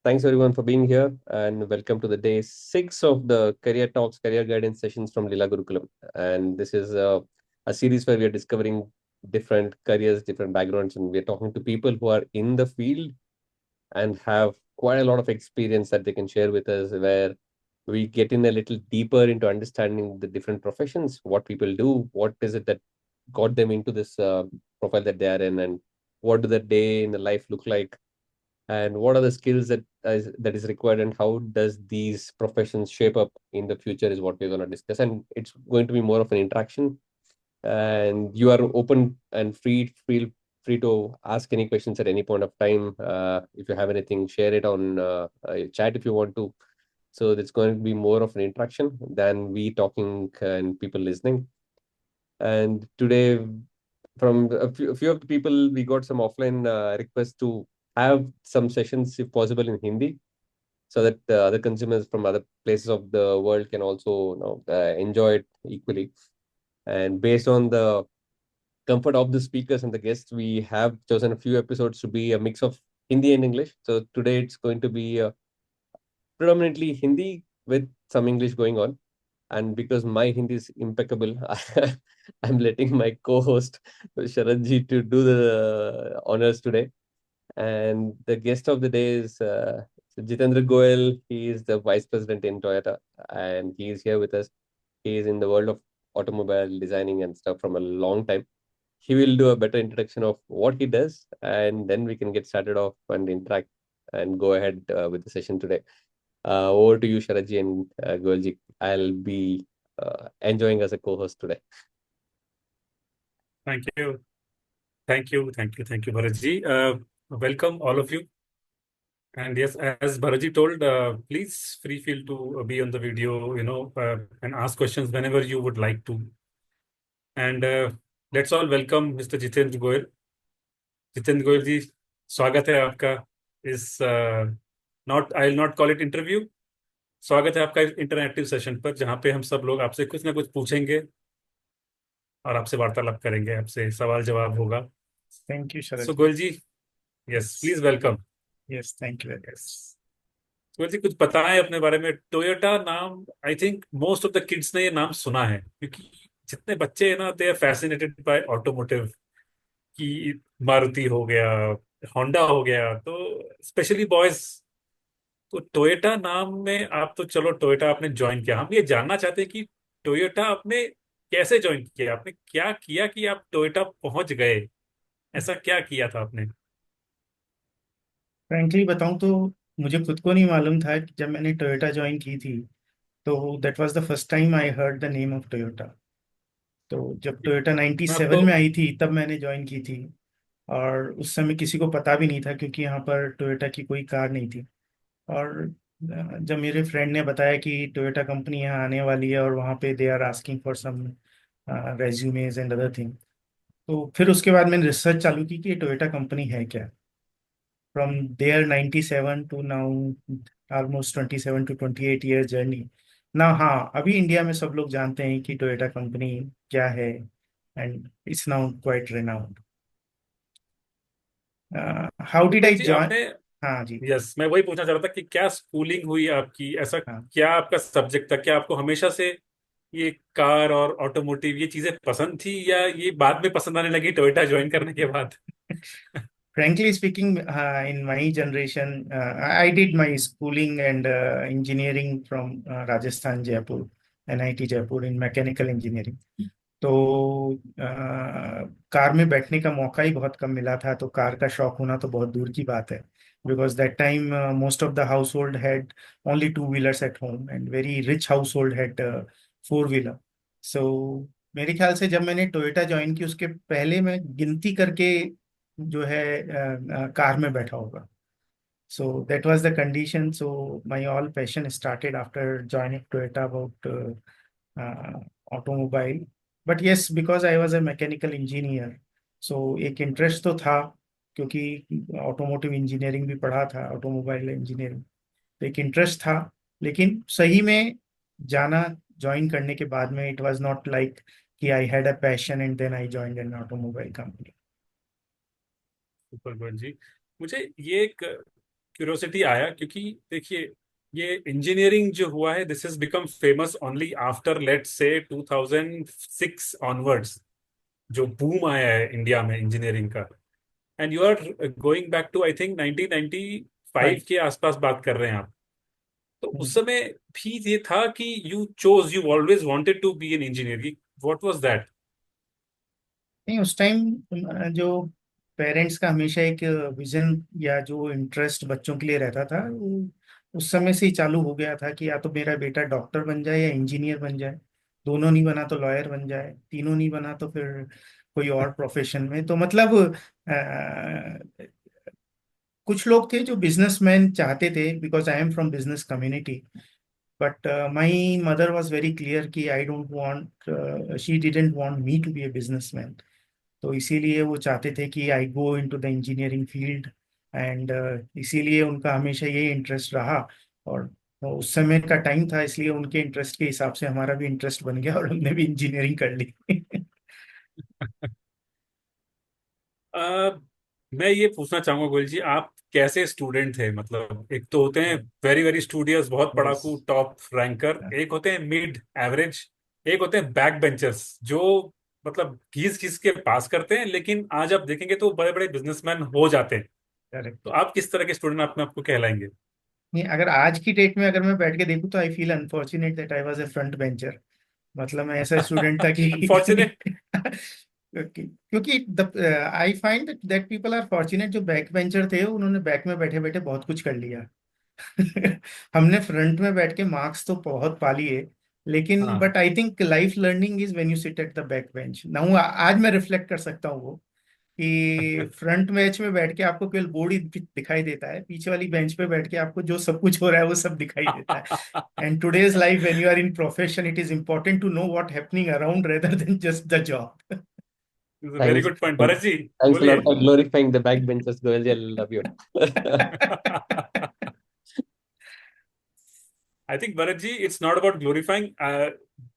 Thanks everyone for being here and welcome to the day 6 of the Career Talks, Career Guidance sessions from Lila Gurukulam. And this is a series where we are discovering different careers, different backgrounds, and we are talking to people who are in the field and have quite a lot of experience that they can share with us, where we get in a little deeper into understanding the different professions, what people do, what is it that got them into this profile that they are in, and what do the day in the life look like, and what are the skills that is required, and how does these professions shape up in the future is what we're going to discuss. And it's going to be more of an interaction, and you are open and feel free to ask any questions at any point of time. If you have anything, share it on chat if you want to. So it's going to be more of an interaction than we talking and people listening. And today, from a few of the people, we got some offline requests to have some sessions, if possible, in Hindi, so that other consumers from other places of the world can also enjoy it equally. And based on the comfort of the speakers and the guests, we have chosen a few episodes to be a mix of Hindi and English. So today it's going to be predominantly Hindi with some English going on. And because my Hindi is impeccable, I'm letting my co-host Sharadji to do the honors today. And the guest of the day is Jitendra Goyal. He is the vice president in Toyota, and he is here with us. He is in the world of automobile designing and stuff from a long time. He will do a better introduction of what he does, and then we can get started off and interact and go ahead with the session today. Over to you, Sharaji and Goyalji. I'll be enjoying as a co-host today. Thank you. Thank you, Bharatji. Welcome, all of you. And yes, as Bharatji told, please feel to be on the video, and ask questions whenever you would like to. And let's all welcome Mr. Jitendra Goyal. Jitendra Goyal जी, स्वागत है आपका इस I'll not call it interview. स्वागत है आपका interactive session पर, जहाँ पे हम सब लोग आपसे कुछ ना कुछ पूछेंगे और आपसे वार्तालाप करेंगे, आपसे सवाल जवाब होगा. Thank you, Sharad. So Goyal ji, yes, please welcome. Yes, thank you. Yes. Goyal जी, कुछ बताएं अपने बारे में. टोयोटा नाम, I think most of the kids ने ये नाम सुना है, क्योंकि जितने बच्चे हैं ना, they are fascinated by automotive. की मारुति हो गया, होंडा हो गया, तो स्पेशली बॉयज. तो टोयोटा नाम में आप, तो चलो टोयोटा आपने ज्वाइन किया, हम ये जानना चाहते हैं कि टोयोटा आपने कैसे ज्वाइन किया, आपने क्या किया कि आप टोयोटा पहुंच गए, ऐसा क्या किया था आपने? फ्रेंकली बताऊं तो मुझे खुद को नहीं मालूम था कि जब मैंने टोयोटा ज्वाइन की थी, तो that was the first time I heard the name of Toyota. तो जब टोयोटा मैं 97 आपको में आई थी, तब मैंने ज्वाइन की थी. और उस समय किसी को पता भी नहीं था, क्योंकि यहाँ पर टोयोटा की कोई कार नहीं थी. और जब मेरे फ्रेंड ने बताया कि टोयोटा कंपनी यहाँ आने वाली है और वहाँ पे they are asking for some resumes and other thing, तो फिर उसके बाद मैंने रिसर्च चालू की कि ये टोयोटा कंपनी है क्या. From there 97 to now, almost 27 to 28 years journey. Now हाँ, अभी इंडिया में सब लोग जानते हैं कि टोयोटा कंपनी क्या है, and it's now quite renowned. How did Goyal I ji, join. आपने, हाँ जी. यस, मैं वही पूछना चाह रहा था कि क्या स्कूलिंग हुई आपकी, ऐसा हाँ. क्या आपका सब्जेक्ट था, क्या आपको हमेशा से ये कार और ऑटोमोटिव ये चीजें पसंद थी, या ये बाद में पसंद आने लगी टोयोटा ज्वाइन करने के बाद? Frankly speaking, in my generation, I did my schooling and engineering from Rajasthan, Jaipur, NIT Jaipur in mechanical engineering. तो कार में बैठने का मौका ही बहुत कम मिला था, तो कार का शौक होना तो बहुत दूर की बात है. Because that time most of the household had only two wheelers at home, and very rich household had four wheeler. So मेरे ख्याल से जब मैंने टोयोटा ज्वाइन की, उसके पहले मैं गिनती करके जो है कार में बैठा होगा. So that was the condition. So my all passion started after joining Toyota about automobile. But yes, because I was a mechanical engineer, so एक interest तो था, क्योंकि automotive engineering भी पढ़ा था, automobile engineering, तो एक interest था. लेकिन सही में जाना join करने के बाद में, it was not like कि I had a passion and then I joined an automobile company. सुपर गोयल जी, मुझे ये एक क्यूरियोसिटी आया, क्योंकि देखिए ये इंजीनियरिंग जो हुआ है, this is become famous only after let's से 2006 ऑनवर्ड्स, जो बूम आया है इंडिया में इंजीनियरिंग का। And you are going back to I think 1995 right. के आसपास बात कर रहे हैं आप। तो उस समय भी ये था कि you always wanted to be an engineer. What was that? नहीं, उस टाइम जो पेरेंट्स का हमेशा एक विजन या जो इंटरेस्ट बच्चों के लिए रहता था, वो उस समय से ही चालू हो गया था कि या तो मेरा बेटा डॉक्टर बन जाए या इंजीनियर बन जाए, दोनों नहीं बना तो लॉयर बन जाए, तीनों नहीं बना तो फिर कोई और प्रोफेशन में। तो मतलब कुछ लोग थे जो बिजनेसमैन चाहते थे, because I am from business community. But my mother was very clear कि I don't want, she didn't want me to be a businessman. तो इसीलिए वो चाहते थे कि I go into the engineering field. And इसीलिए उनका हमेशा ये इंटरेस्ट रहा। और उस समय का टाइम था, इसलिए उनके इंटरेस्ट के हिसाब से हमारा भी इंटरेस्ट बन गया और हमने भी इंजीनियरिंग कर ली। अ, मैं ये पूछना चाहूंगा गोयल जी, आप कैसे स्टूडेंट थे? मतलब एक तो होते हैं वेरी वेरी स्टूडियस, बहुत यस। पढ़ाकू, टॉप रैंकर, एक होते हैं मिड एवरेज, एक होते हैं बैक बेंचर्स जो मतलब घिस घिस के पास करते हैं, लेकिन आज आप देखेंगे तो बड़े बड़े बिजनेसमैन हो जाते हैं। तो करेक्ट। आप किस तरह के स्टूडेंट अपने आपको कहलाएंगे? नहीं, अगर आज की डेट में अगर मैं बैठ के देखूं तो I feel unfortunate that I was a front bencher. मतलब मैं ऐसा स्टूडेंट था कि अनफॉर्चुनेट। क्योंकि I find that people are fortunate जो बैक बेंचर थे, उन्होंने बैक में बैठे बैठे बहुत कुछ कर लिया। हमने फ्रंट में बैठ के मार्क्स तो बहुत पा लिए, लेकिन हाँ। But I think life learning is when you sit at the back bench now. आज मैं रिफ्लेक्ट कर सकता हूँ वो, कि फ्रंट बेंच में बैठ के आपको केवल बोर्ड ही दिखाई देता है, पीछे वाली बेंच पे बैठ के आपको जो सब कुछ हो रहा है वो सब दिखाई देता है। And today's life, when you are in profession, it is important to know what happening around rather than just the job. Very Thanks. Good point, Bharat ji Thanks a बोलिए। lot for glorifying the backbenchers, Goyal. I love you. I think Bharat ji, it's not about glorifying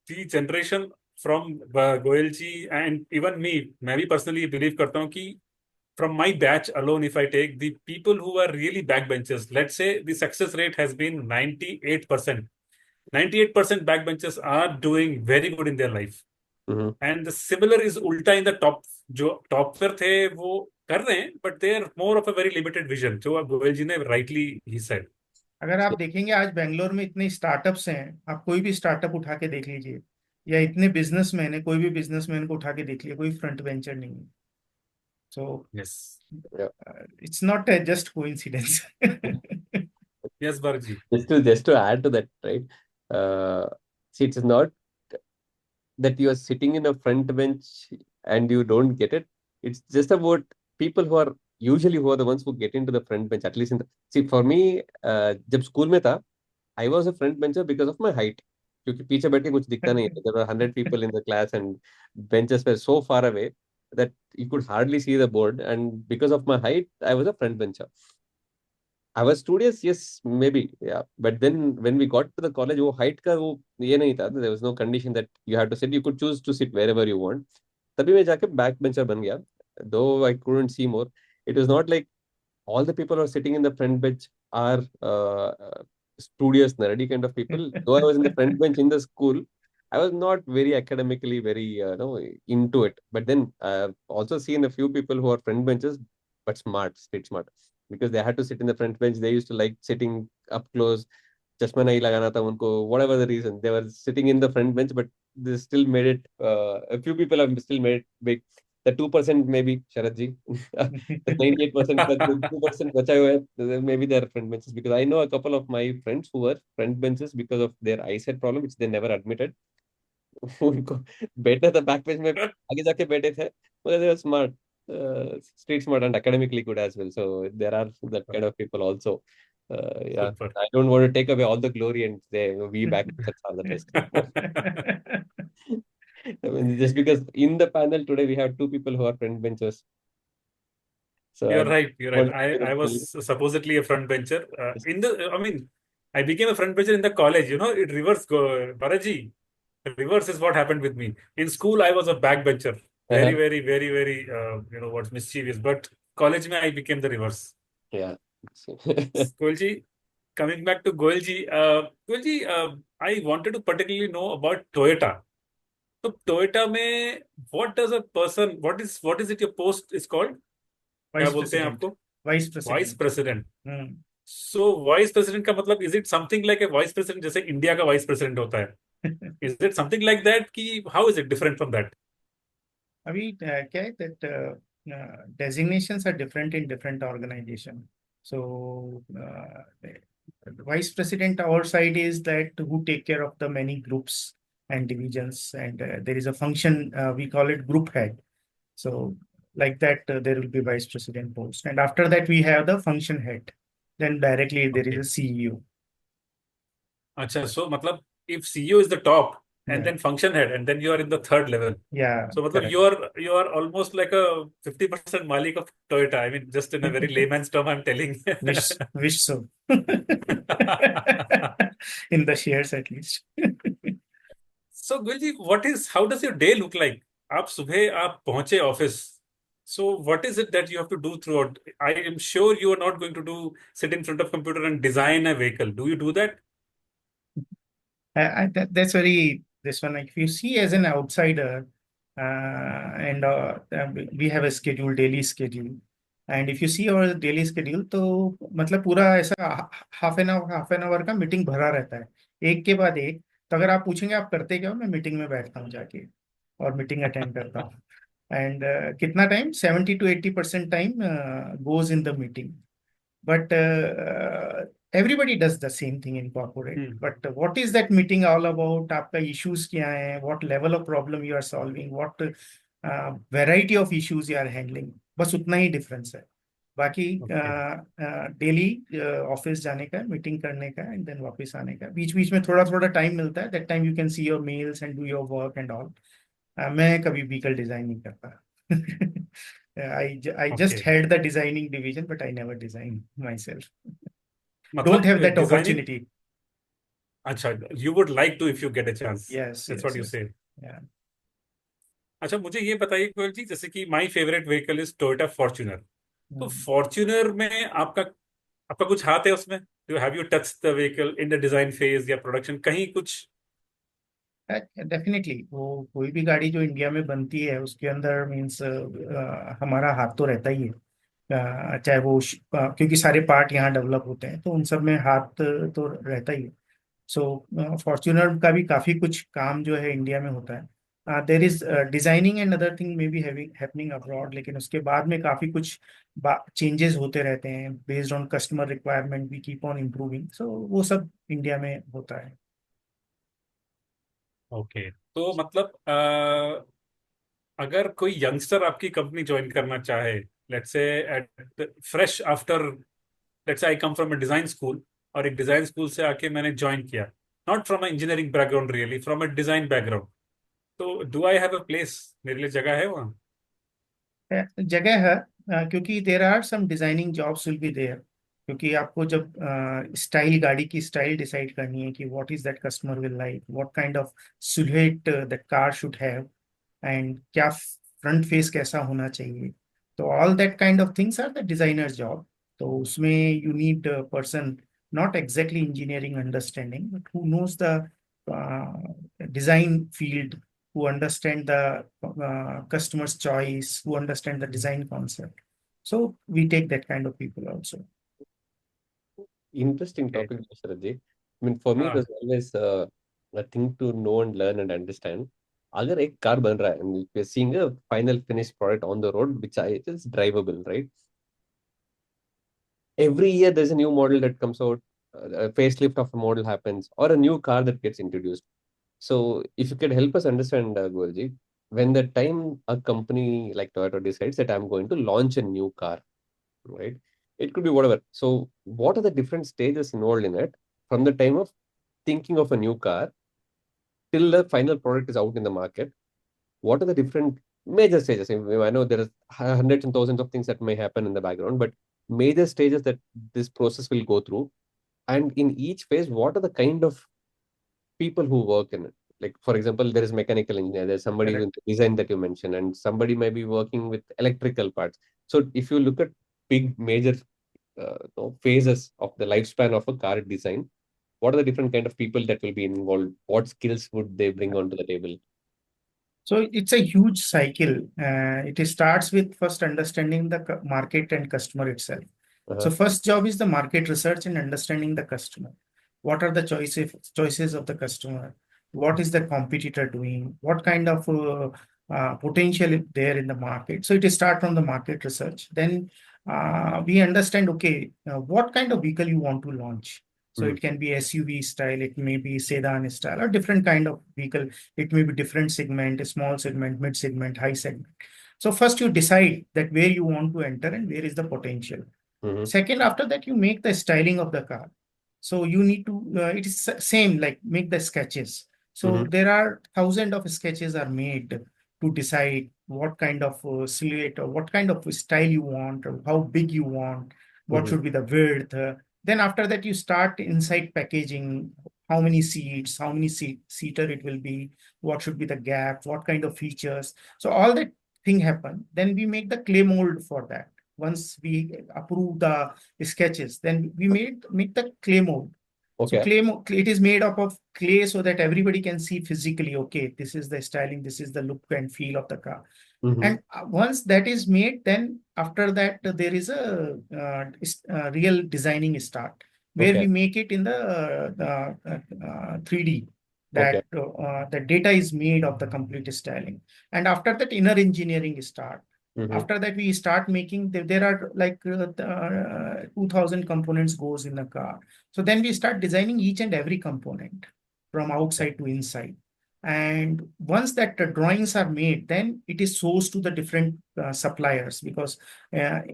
the generation from Goyal ji and even me. मैं भी personally believe करता हूँ कि from my batch alone, if I take the people who are really backbenchers, let's say the success rate has been 98%. 98% backbenchers are doing very good in their life. Mhm. And the similar is ulta in the top. जो top पर थे वो कर रहे हैं, but they are more of a very limited vision, जो गोयल जी ने rightly he said. अगर आप देखेंगे आज बेंगलोर में इतने स्टार्टअप्स हैं, आप कोई भी स्टार्टअप उठा के देख लीजिए, या इतने बिजनेसमैन है, कोई भी बिजनेसमैन को उठा के देख लीजिए, कोई फ्रंट बेंचर नहीं है। सो Yes. Yeah. It's not just coincidence. Yes, Bharat ji. Just to add to that, right? See, it's not that you are sitting in a front bench and you don't get it. It's just about people who are the ones who get into the front bench. At least see, for me, जब school में था, I was a front bencher because of my height. क्योंकि पीछे बैठ के कुछ दिखता नहीं था. There were 100 people in the class and benches were so far away that you could hardly see the board. And because of my height, I was a front bencher. I was studious, yes, maybe, yeah. But then when we got to the college, वो height का वो ये नहीं था. There was no condition that you had to sit. You could choose to sit wherever you want. तभी मैं जाके back bencher बन गया. Though I couldn't see more, it was not like all the people who are sitting in the front bench are studious, nerdy kind of people. Though I was in the front bench in the school, I was not very academically very into it. But then I've also seen a few people who are front benches, but smart, street smart, because they had to sit in the front bench. They used to like sitting up close. चश्मा नहीं लगाना था उनको, whatever the reason, they were sitting in the front bench, but they still made it. A few people have still made it big. The 2% maybe Sharad ji, the 98% plus the 2% बचा हुआ है, maybe they are front benches, because I know a couple of my friends who were front benches because of their eyesight problem, which they never admitted. उनको बैठना था back bench में, आगे जाके बैठे थे, मगर they were smart, street smart and academically good as well. So there are that kind of people also. Yeah, Super. I don't want to take away all the glory and say we back are the best. I mean, just because in the panel today we have two people who are front benchers, so I You're right. You're right. want to take I away was supposedly a front bencher. I mean, I became a front bencher in the college. You know, it reverse go, Baraji. Reverse is what happened with me. In school, I was a back bencher. Very, uh-huh. very, very, very, what's mischievous. But college, mein, I became the reverse. Yeah. So, Goyalji, coming back to Goyalji, I wanted to particularly know about Toyota. So Toyota में what is it your post is called? क्या vice बोलते हैं president, आपको? Vice vice president. President. So vice president का मतलब is it something like a vice president जैसे India का vice president होता है? Is it something like that कि how is it different from that? अभी क्या है that designations are different in different organization. So vice president our side is that who take care of the many groups and divisions, and there is a function we call it group head. So like that there will be vice president post, and after that we have the function head. Then directly there is okay, a CEO. अच्छा, सो मतलब if CEO is the top and Yeah, then function head and then you are in the third level. yeah, So मतलब correct. you are almost like a 50% Malik of Toyota. I mean, just in a very layman's term, I'm telling. Wish so. In the shares at least. So, Gulji, how does your day look like? आप सुबह आप पहुंचे office. So, what is it that you have to do throughout? I am sure you are not going to sit in front of computer and design a vehicle. Do you do that? That's very this one. Like, if you see as an outsider, and we have a schedule, daily schedule, and if you see our daily schedule, तो मतलब पूरा ऐसा half an hour का meeting भरा रहता है, एक के बाद एक। तो अगर आप पूछेंगे आप करते क्या हो, मैं मीटिंग में बैठता हूँ जाके और मीटिंग अटेंड करता हूँ। एंड कितना time, 70 to 80% time goes in the meeting. But everybody does the same thing in corporate. Hmm. But what is that meeting all about? आपका issues क्या हैं? What level of problem you are solving? What variety of issues you are handling? बस उतना ही difference है। बाकी Okay. Daily office जाने का, meeting करने का, एंड देन वापस आने का। बीच बीच में थोड़ा थोड़ा टाइम मिलता है, that time you can see your mails and do your work and all. मैं कभी व्हीकल डिजाइन नहीं करता। I just Okay. held the designing division, but I never designed myself. Don't मतलब have that डिजाइनिंग. opportunity. अच्छा, you would like to if you get a chance. Yes, That's yes, what you yes. say. Yeah. अच्छा, मुझे ये बताइए गोयल जी, जैसे कि my favourite vehicle is Toyota Fortuner. तो Mm. Fortuner में आपका आपका कुछ हाथ है उसमें? Do have you touch the vehicle in the design phase या प्रोडक्शन कहीं कुछ? डेफिनेटली वो कोई भी गाड़ी जो इंडिया में बनती है उसके अंदर मीन्स हमारा हाथ तो रहता ही है। चाहे वो क्योंकि सारे पार्ट यहाँ डेवलप होते हैं, तो उन सब में हाथ तो रहता ही है। सो फॉर्च्यूनर का भी काफी कुछ काम जो है इंडिया में होता है। There is designing and other thing may be happening abroad, लेकिन उसके बाद में काफी कुछ चेंजेस होते रहते हैं based on customer requirement, we keep on improving. So वो सब इंडिया में होता है। ओके, तो मतलब अगर कोई यंगस्टर आपकी कंपनी ज्वाइन करना चाहे, let's say eight fresh after, let's say I come from a design school, और एक डिजाइन स्कूल से आके मैंने ज्वाइन किया, not from a engineering background, really from a design background, तो do I have a place? मेरे लिए जगह है वहाँ? जगह है, क्योंकि there are some designing jobs will be there. क्योंकि आपको जब स्टाइल, गाड़ी की स्टाइल डिसाइड करनी है कि what is that customer will like, what kind of silhouette that car should have, and क्या फ्रंट फेस कैसा होना चाहिए, तो all that kind of things are the designers job. तो उसमें you need person not exactly engineering understanding, but who knows the design field, who understand the customer's choice, who understand the design concept. So we take that kind of people also. interesting Okay. topic, Sharath. I mean, for me, it हाँ. was always a thing to know and learn and understand. अगर एक car बन रहा है and we're seeing a final finished product on the road which is drivable, right? Every year there's a new model that comes out, a facelift of a model happens, or a new car that gets introduced. So if you could help us understand, Goalji, when the time a company like Toyota decides that I'm going to launch a new car, right? It could be whatever. So what are the different stages involved in it from the time of thinking of a new car till the final product is out in the market? What are the different major stages? I know there are hundreds and thousands of things that may happen in the background, but major stages that this process will go through. And in each phase, what are the kind of people who work in it? Like, for example, there is mechanical engineer, there's somebody with Correct. design that you mentioned, and somebody may be working with electrical parts. So if you look at big major phases of the lifespan of a car design. What are the different kind of people that will be involved? What skills would they bring onto the table? So it's a huge cycle. It starts with first understanding the market and customer itself. So Uh-huh. first job is the market research and understanding the customer. What are the choices of the customer? What is the competitor doing? What kind of potential is there in the market? So it is start from the market research. Then we understand, okay, what kind of vehicle you want to launch. So Mm-hmm. it can be SUV style, it may be sedan style, or different kind of vehicle. It may be different segment, a small segment, mid segment, high segment. So first you decide that where you want to enter and where is the potential. Mm-hmm. Second, after that, you make the styling of the car. So you need to, it is same like make the sketches. So Mm-hmm. there are thousands of sketches are made to decide what kind of silhouette or what kind of style you want or how big you want, what Mm-hmm. should be the width. Then after that, you start inside packaging, how many seats, how many seater it will be, what should be the gap, what kind of features. So all that thing happen. Then we make the clay mold for that. Once we approve the sketches, then we make the clay mold. So Okay. it is made up of clay so that everybody can see physically, okay, this is the styling, this is the look and feel of the car. Mm-hmm. And once that is made, then after that, there is a real designing start where Okay. we make it in the 3D. Okay. That the data is made of the complete styling. And after that, inner engineering start. Mm-hmm. After that, we start making, there are like 2000 components goes in the car. So then we start designing each and every component from outside to inside. And once that drawings are made, then it is sourced to the different suppliers, because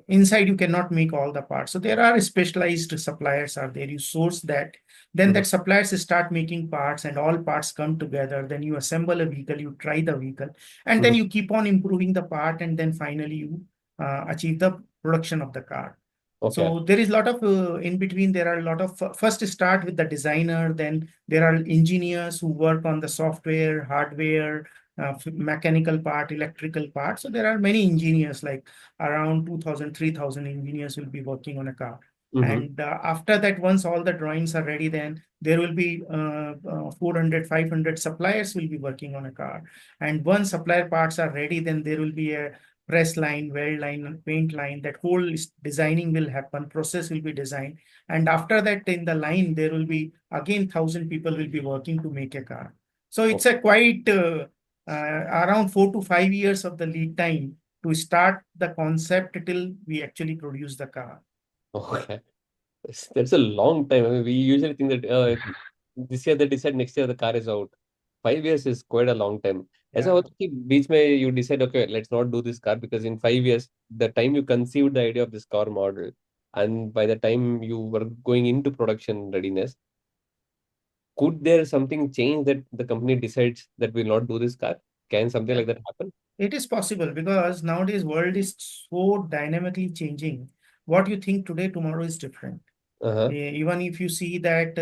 inside you cannot make all the parts. So there are specialized suppliers are there. You source that, then Mm-hmm. that suppliers start making parts and all parts come together. Then you assemble a vehicle, you try the vehicle, and then Mm-hmm. you keep on improving the part, and then finally you achieve the production of the car. Okay. So there is a lot of in between. There are a lot of first start with the designer. Then there are engineers who work on the software, hardware, mechanical part, electrical part. So there are many engineers, like around 2,000, 3,000 engineers will be working on a car. Mm-hmm. And after that, once all the drawings are ready, then there will be 400, 500 suppliers will be working on a car. And once supplier parts are ready, then there will be a press line, weld line, and paint line. That whole designing will happen, process will be designed. And after that, in the line, there will be again 1,000 people will be working to make a car. So it's a quite around 4 to 5 years of the lead time to start the concept till we actually produce the car. Okay. That's a long time. I mean, we usually think that this year they decide, next year the car is out. 5 years is quite a long time. ऐसा Yeah. होता है कि बीच में you decide, okay, let's not do this car because in 5 years, the time you conceived the idea of this car model, and by the time you were going into production readiness, could there something change that the company decides that will not do this car? Can something Yeah. like that happen? It is possible because nowadays world is so dynamically changing. What you think today, tomorrow is different. Uh-huh. Even if you see that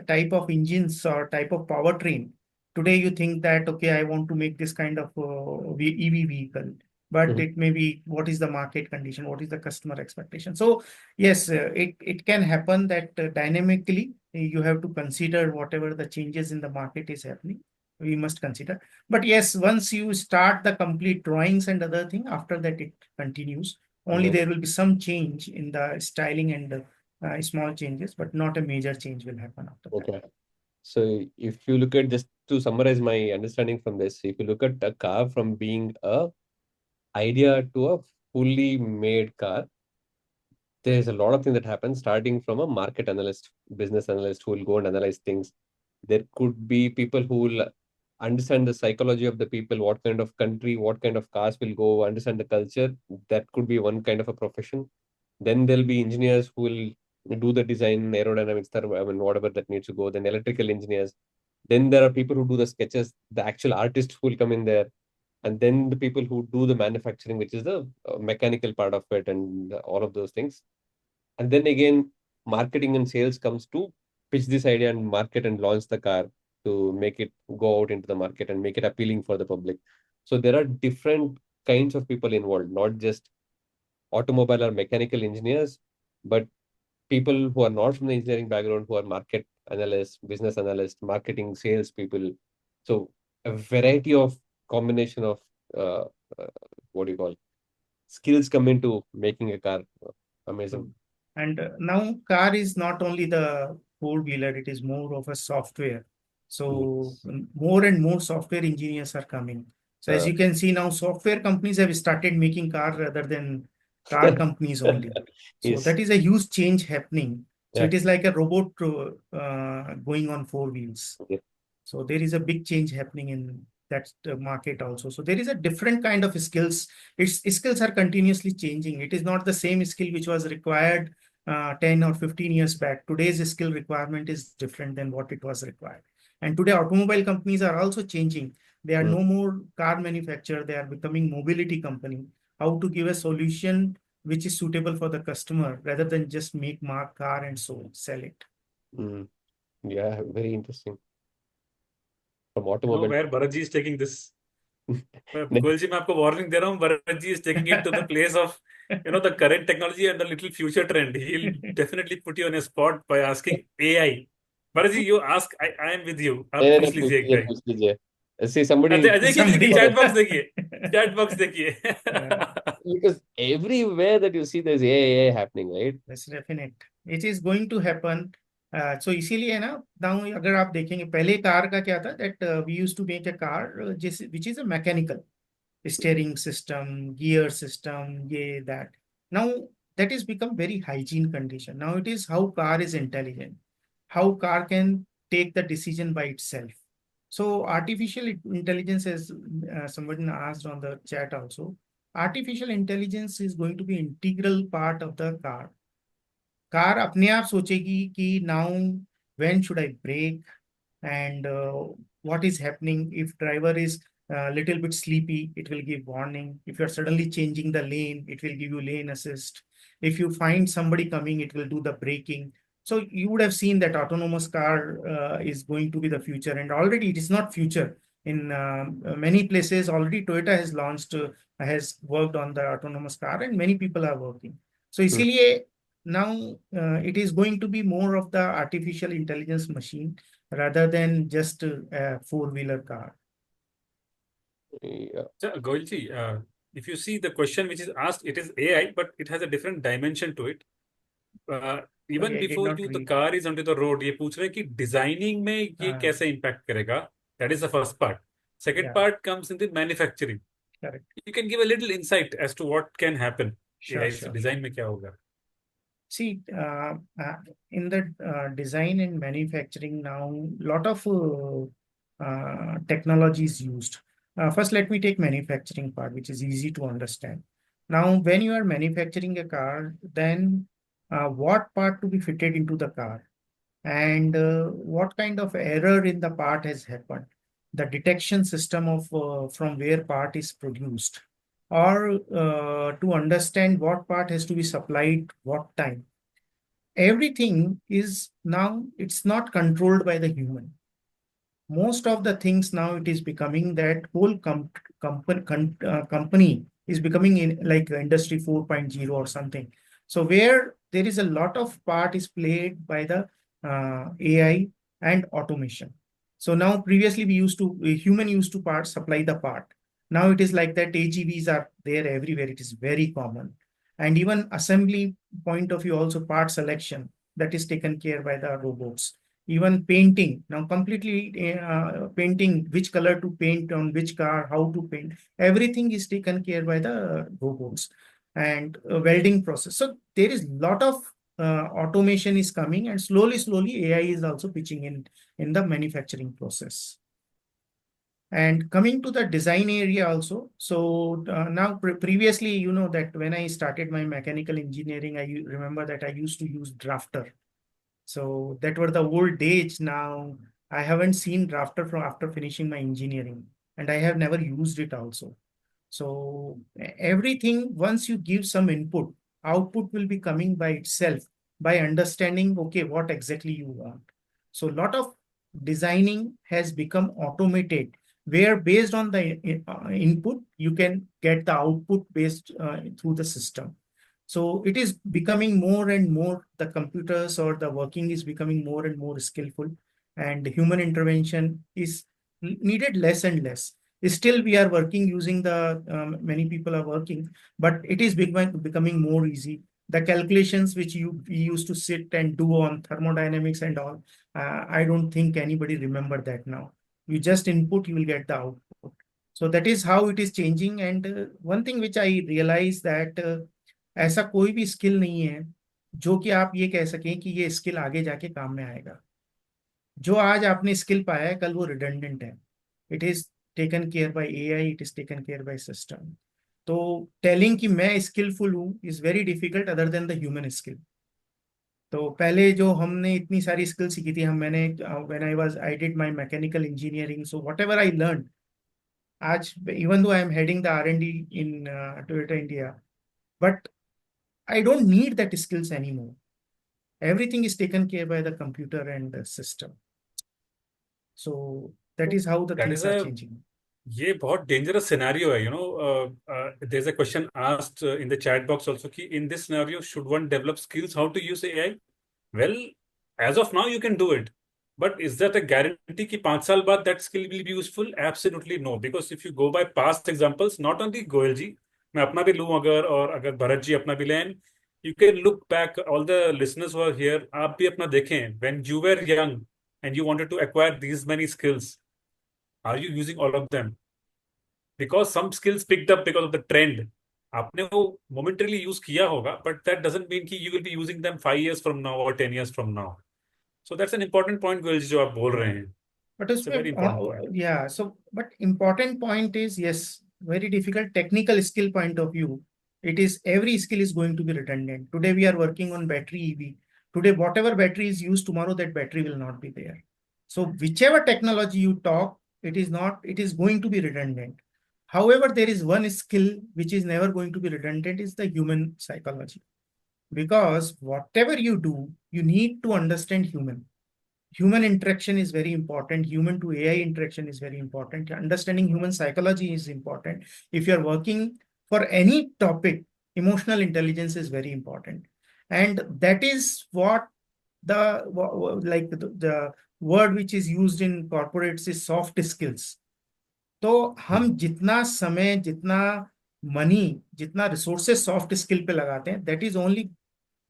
type of engines or type of powertrain, today you think that, okay, I want to make this kind of EV vehicle, but Mm-hmm. it may be what is the market condition, what is the customer expectation. So yes, it can happen that dynamically you have to consider whatever the changes in the market is happening. We must consider. But yes, once you start the complete drawings and other thing, after that it continues. Only Mm-hmm. there will be some change in the styling and small changes, but not a major change will happen after that. Okay. So if you look at, just to summarize my understanding from this, if you look at a car from being a idea to a fully made car, there's a lot of things that happen, starting from a market analyst, business analyst who will go and analyze things. There could be people who will understand the psychology of the people, what kind of country, what kind of cars will go, understand the culture. That could be one kind of a profession. Then there'll be engineers who will do the design, aerodynamics, I mean, whatever that needs to go. Then electrical engineers. Then there are people who do the sketches, the actual artists who will come in there. And then the people who do the manufacturing, which is the mechanical part of it and all of those things. And then again, marketing and sales comes to pitch this idea and market and launch the car to make it go out into the market and make it appealing for the public. So there are different kinds of people involved, not just automobile or mechanical engineers, but people who are not from the engineering background, who are market analysts, business analysts, marketing, sales people. So a variety of combination of uh, uh, what do you call skills come into making a car. Amazing. And now car is not only the four-wheeler, it is more of a software. So more and more software engineers are coming. So as Uh, you can see now, software companies have started making car rather than car companies only. So yes. that is a huge change happening. So Yeah. it is like a robot going on four wheels. Yeah. So there is a big change happening in that market also. So there is a different kind of skills. Its skills are continuously changing. It is not the same skill which was required 10 or 15 years back. Today's skill requirement is different than what it was required. And today automobile companies are also changing. They are Mm, no more car manufacturer. They are becoming mobility company. How to give a solution which is suitable for the customer rather than just make mark car and so sell it. mm. Yeah, very interesting. From You know automobile. where Bharatji is taking this? Ne- Goyal ji, मैं आपको warning दे रहा हूँ. Bharatji is taking it to the place of, the current technology and the little future trend. He'll definitely put you on a spot by asking AI. Bharatji, you ask. I am with you. आप नहीं, नहीं, पूछ पूछ लीजिए एक लीजिए, time. पूछ लीजिए. See, somebody, देखिए Somebody. chat box देखिए. Chat box देखिए. because everywhere that you see, there's AI happening, right? That's definite. It is going to happen. So इसीलिए है ना now अगर आप देखेंगे पहले कार का क्या था that we used to make a car जिस which is a mechanical steering system, gear system, ये that. Now that is become very hygiene condition. Now it is how car is intelligent, how car can take the decision by itself. So artificial intelligence, as someone asked on the chat also, artificial intelligence is going to be integral part of the car. Car अपने आप सोचेगी कि now when should I brake and what is happening if driver is a little bit sleepy, it will give warning. If you're suddenly changing the lane, it will give you lane assist. If you find somebody coming, it will do the braking. So you would have seen that autonomous car is going to be the future, and already it is not future. In many places already Toyota has launched has worked on the autonomous car, and many people are working. So Mm. इसीलिए now it is going to be more of the artificial intelligence machine rather than just a four-wheeler car. Yeah. So, Goyal ji, if you see the question which is asked, it is AI, but it has a different dimension to it. Sorry, Even I did before not you, the read. car is onto the road, ये पूछ रहे हैं कि designing में ये Ah, कैसे impact करेगा. That is the first part. Second yeah, part comes in the manufacturing. correct. You can give a little insight as to what can happen. Sure, AI से sure. डिजाइन में क्या होगा. See, in the design and manufacturing now, lot of technology is used. First, let me take manufacturing part, which is easy to understand. Now, when you are manufacturing a car, then what part to be fitted into the car? And what kind of error in the part has happened, the detection system of from where part is produced, or to understand what part has to be supplied what time. Everything is now, it's not controlled by the human. Most of the things now, it is becoming that whole company is becoming in like industry 4.0 or something. So where there is a lot of part is played by the AI and automation. So now previously we used to, a human used to part supply the part. Now it is like that AGVs are there everywhere. It is very common. And even assembly point of view also, part selection that is taken care by the robots. Even painting now, completely painting, which color to paint on which car, how to paint, everything is taken care by the robots. And welding process, so there is lot of automation is coming, and slowly AI is also pitching in the manufacturing process. And coming to the design area also, so now previously, you know that when I started my mechanical engineering, I remember that I used to use drafter. So that were the old days. Now I haven't seen drafter from after finishing my engineering, and I have never used it also. So everything, once you give some input, output will be coming by itself by understanding, okay, what exactly you want. So a lot of designing has become automated, where based on the input, you can get the output based through the system. So it is becoming more and more, the computers or the working is becoming more and more skillful, and human intervention is needed less and less. Still, we are working using the, many people are working, but it is becoming more easy. The calculations which we used to sit and do on thermodynamics and all, I don't think anybody remember that now. You just input, you will get the output. So that is how it is changing. And one thing which I realize that ऐसा कोई भी skill नहीं है जो कि आप ये कह सकें कि ये स्किल आगे जाके काम में आएगा। जो आज आपने स्किल पाया है कल वो रिडंडेंट है। It is taken care bye AI, it is taken care by system. तो टेलिंग कि मैं स्किलफुल हूँ is very difficult other than the human skill. तो पहले जो हमने इतनी सारी स्किल सीखी थी, हम मैंने when I did my mechanical engineering, so whatever I learn आज, even though I am heading the R&D in Toyota India, but I don't need that skills anymore. Everything is taken care by the computer and the system. So that is how the That things is are a changing. ये बहुत dangerous scenario है, there is a question asked in the chat box also कि in this scenario should one develop skills how to use AI? Well, as of now you can do it, but is that a guarantee कि 5 साल बाद that skill will be useful? Absolutely no, because if you go by past examples, not only Goyal ji, मैं अपना भी लूं अगर, और अगर भरत जी अपना भी लें, you can look back, all the listeners were here, आप भी अपना देखें, when you were young and you wanted to acquire these many skills, are you using all of them? because some skills picked up because of the trend. आपने वो momentarily use किया होगा, but that doesn't mean कि you will be using them 5 years from now or 10 years from now. So that's an important point, Goyal जी, जो आप बोल रहे हैं. But It's a very important point. yeah, so but important point is, yes, very difficult technical skill point of view. It is every skill is going to be redundant. Today we are working on battery EV. Today, whatever battery is used, tomorrow that battery will not be there. So whichever technology you talk, it is not, it is going to be redundant. However, there is one skill which is never going to be redundant, is the human psychology. Because whatever you do, you need to understand human interaction is very important. Human to AI interaction is very important. Understanding human psychology is important. If you're working for any topic, emotional intelligence is very important. And that is what the, like the word which is used in corporates is soft skills. तो हम जितना समय, जितना money, जितना resources soft skill पे लगाते हैं, that is only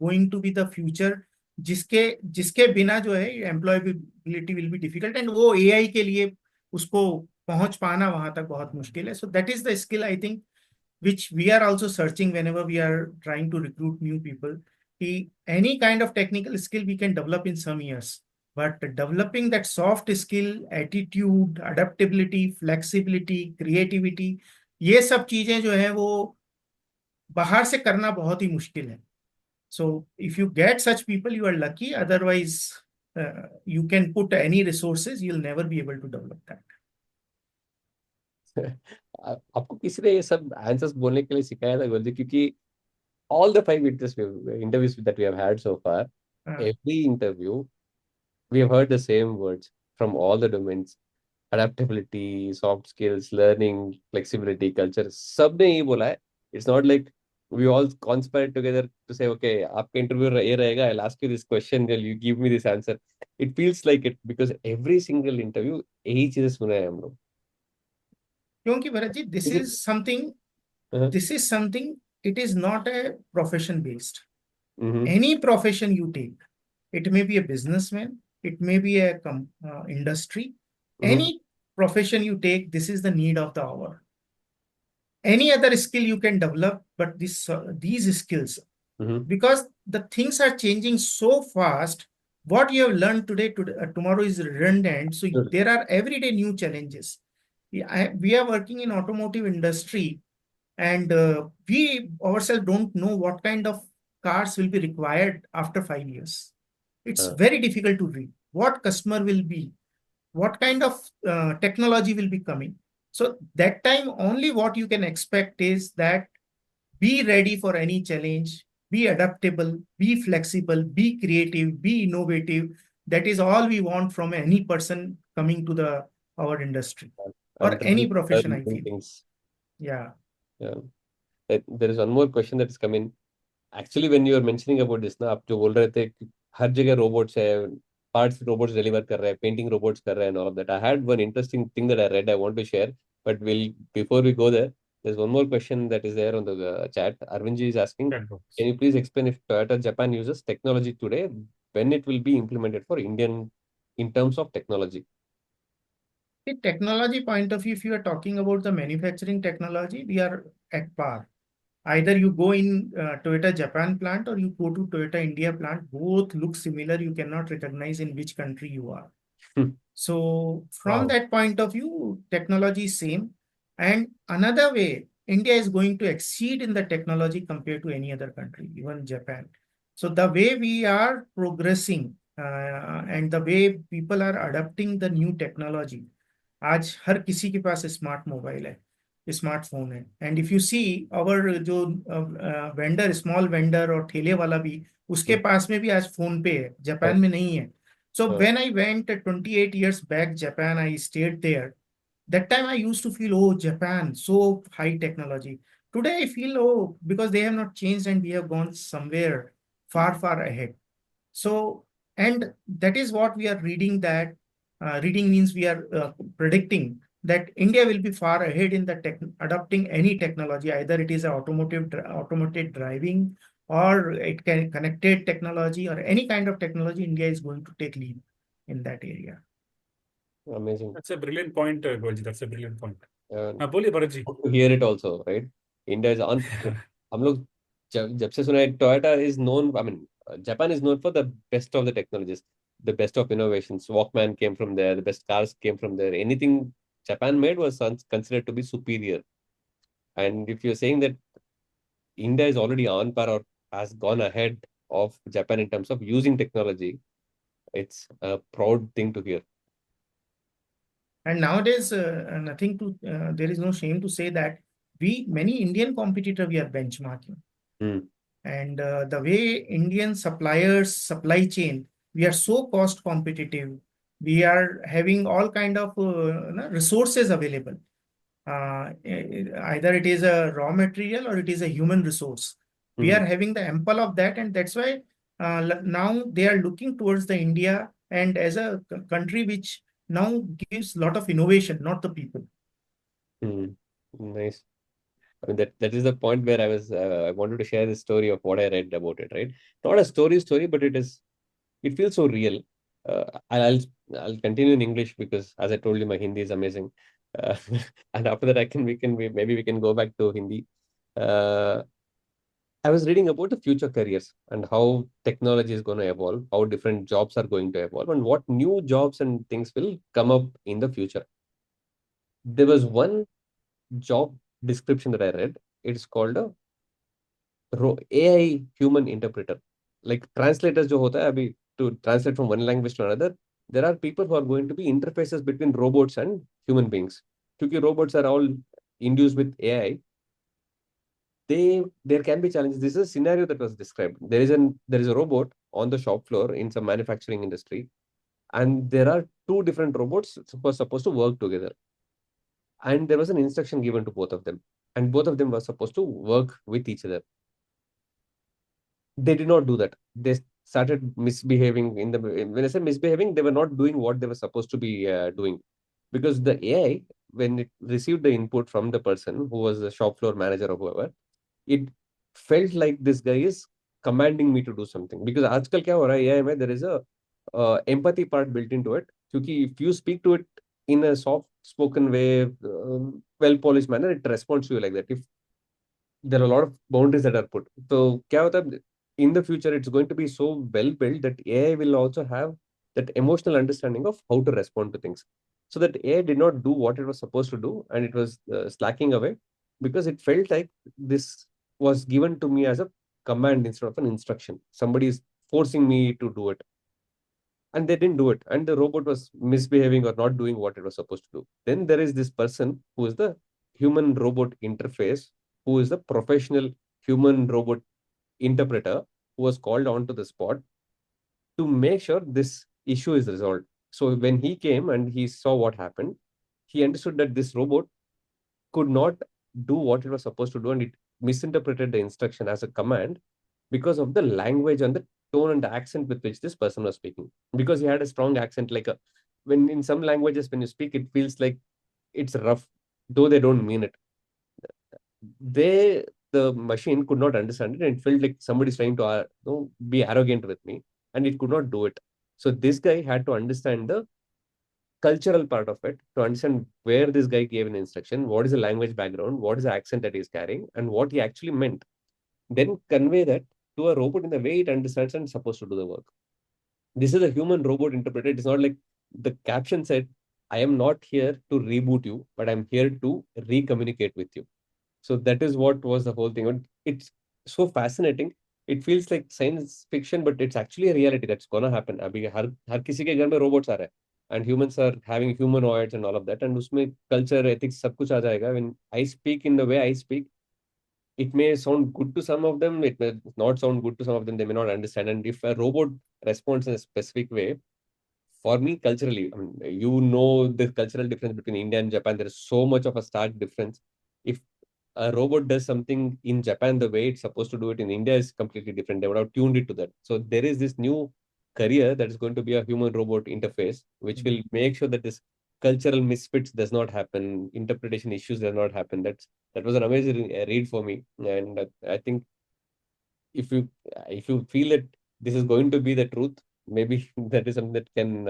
going to be the future, जिसके जिसके बिना जो है employability will be difficult, and वो एआई के लिए उसको पहुंच पाना वहां तक बहुत मुश्किल है. So that is the skill I think which we are also searching whenever we are trying to recruit new people. Any kind of technical skill we can develop in some years, but developing that soft skill, attitude, adaptability, flexibility, creativity, ये सब चीजें जो है वो बाहर से करना बहुत ही मुश्किल है. So if you get such people, you are lucky. Otherwise, you can put any resources, you'll never be able to develop that. आपको किसी ने ये सब आंसर्स बोलने के लिए सिखाया था गोलजी? क्योंकि all the 5 interviews that we have had so far, every interview we have heard the same words from all the domains: adaptability, soft skills, learning, flexibility, culture. सब ने ये बोला है. It's not like we all conspired together to say, okay, आपका interview ये रहेगा, I'll ask you this question, will you give me this answer. It feels like it because every single interview यही चीजें सुना है हम लोग. क्योंकि भरत जी, this लेकिन is something, uh-huh, this is something, it is not a profession based. mm-hmm, Any profession you take, it may be a businessman, it may be a industry, mm-hmm, any profession you take, this is the need of the hour. Any other skill you can develop, but these skills, mm-hmm. because the things are changing so fast, what you have learned today, tomorrow is redundant. So Sure. there are everyday new challenges. We are working in automotive industry, and we ourselves don't know what kind of cars will be required after 5 years. It's Uh, very difficult to read what customer will be, what kind of technology will be coming. So that time only what you can expect is that be ready for any challenge, be adaptable, be flexible, be creative, be innovative. That is all we want from any person coming to the our industry or and any trying to profession, learn I new feel. things. Yeah. Yeah. There is one more question that's come in. Actually when you are mentioning about this ना, आप जो बोल रहे थे कि हर जगह robots है, parts robots deliver कर रहे हैं, पेंटिंग रोबोट्स कर रहे हैं, all of that, I had one interesting thing that I read, I want to share, but will before we go there, there's one more question that is there on the chat. Arvind ji is asking, That works. can you please explain if Toyota Japan uses technology today, when it will be implemented for Indian in terms of technology? The technology point of view, if you are talking about the manufacturing technology, we are at par. Either you go in Toyota Japan plant or you go to Toyota India plant, both look similar. You cannot recognize in which country you are. So from Wow. that point of view, technology is same. And another way, India is going to exceed in the technology compared to any other country, even Japan. So the way we are progressing and the way people are adopting the new technology, आज हर किसी के पास smart mobile है, smartphone है. And if you see अवर जो vendor, small vendor और ठेले वाला भी, उसके पास में भी आज फोन पे है, जापान में नहीं है. So when I went 28 years back Japan, I stayed there. That time I used to feel, oh, Japan, so high technology. Today I feel, oh, because they have not changed and we have gone somewhere far, far ahead. So, and that is what we are reading, that reading means we are predicting that India will be far ahead in the adopting any technology, either it is a automated driving or it can connected technology or any kind of technology. India is going to take lead in that area. Amazing. That's a brilliant point, Goji. That's a brilliant point. uh, बोलिए Bharat ji. to hear it also, right? India is on. हम लोग जब से सुना है, Toyota is known, I mean, Japan is known for the best of the technologies, the best of innovations. Walkman came from there, the best cars came from there. Anything Japan made was considered to be superior. And if you're saying that India is already on par or has gone ahead of Japan in terms of using technology, it's a proud thing to hear. And nowadays, there is no shame to say that many Indian competitors, we are benchmarking. And the way Indian suppliers, supply chain, we are so cost competitive. We are having all kind of resources available. Either it is a raw material or it is a human resource. We are having the ample of that, and that's why now they are looking towards the India and as a country which now gives a lot of innovation, not the people. Nice. I mean, that is the point where I wanted to share the story of what I read about it, right? Not a story, but it feels so real. I'll continue in English because, as I told you, my Hindi is amazing. Uh, and after that, maybe we can go back to Hindi. Uh, I was reading about the future careers and how technology is going to evolve, how different jobs are going to evolve, and what new jobs and things will come up in the future. There was one job description that I read. It's called a AI human interpreter. Like translators जो होता है अभी, to translate from one language to another, there are people who are going to be interfaces between robots and human beings. क्योंकि robots are all induced with AI, there can be challenges. This is a scenario that was described. There is a robot on the shop floor in some manufacturing industry, and there are two different robots supposed to work together. And there was an instruction given to both of them, and both of them were supposed to work with each other. They did not do that. They started misbehaving. When I say misbehaving, they were not doing what they were supposed to be doing, because the AI, when it received the input from the person who was the shop floor manager or whoever, it felt like this guy is commanding me to do something. Because आजकल क्या हो रहा है AI में, there is a empathy part built into it. क्योंकि if you speak to it in a soft spoken way, well polished manner, it responds to you like that. If there are a lot of boundaries that are put, so क्या होता है, in the future it's going to be so well built that AI will also have that emotional understanding of how to respond to things. So that AI did not do what it was supposed to do, and it was slacking away because it felt like this was given to me as a command instead of an instruction. Somebody is forcing me to do it, and they didn't do it, and the robot was misbehaving or not doing what it was supposed to do. Then there is this person who is the human robot interface, who is the professional human robot interpreter, who was called on to the spot to make sure this issue is resolved. So when he came and he saw what happened, he understood that this robot could not do what it was supposed to do, and it misinterpreted the instruction as a command, because of the language and the tone and the accent with which this person was speaking. Because he had a strong accent, like a, when in some languages when you speak, it feels like it's rough, though they don't mean it. They, the machine could not understand it, and it felt like somebody's trying to be arrogant with me, and it could not do it. So this guy had to understand the cultural part of it, to understand where this guy gave an instruction, what is the language background, what is the accent that he's carrying, and what he actually meant. Then convey that to a robot in the way it understands and is supposed to do the work. This is a human robot interpreter. It's not like the caption said, I am not here to reboot you, but I'm here to re-communicate with you. So that is what was the whole thing. And it's so fascinating. It feels like science fiction, but it's actually a reality that's gonna happen. अभी हर किसी के घर में robots आ रहे हैं, and humans are having humanoids and all of that, and उसमें culture, ethics सब कुछ आ जाएगा. When I speak in the way I speak, it may sound good to some of them, it may not sound good to some of them, they may not understand. And if a robot responds in a specific way, for me, culturally, I mean, you know the cultural difference between India and Japan. There is so much of a stark difference. If a robot does something in Japan, the way it's supposed to do it in India is completely different. They would have tuned it to that. So there is this new career that is going to be a human robot interface, which will make sure that this cultural misfits does not happen, interpretation issues does not happen. That was an amazing read for me, and I think if you feel that this is going to be the truth, maybe that is something that can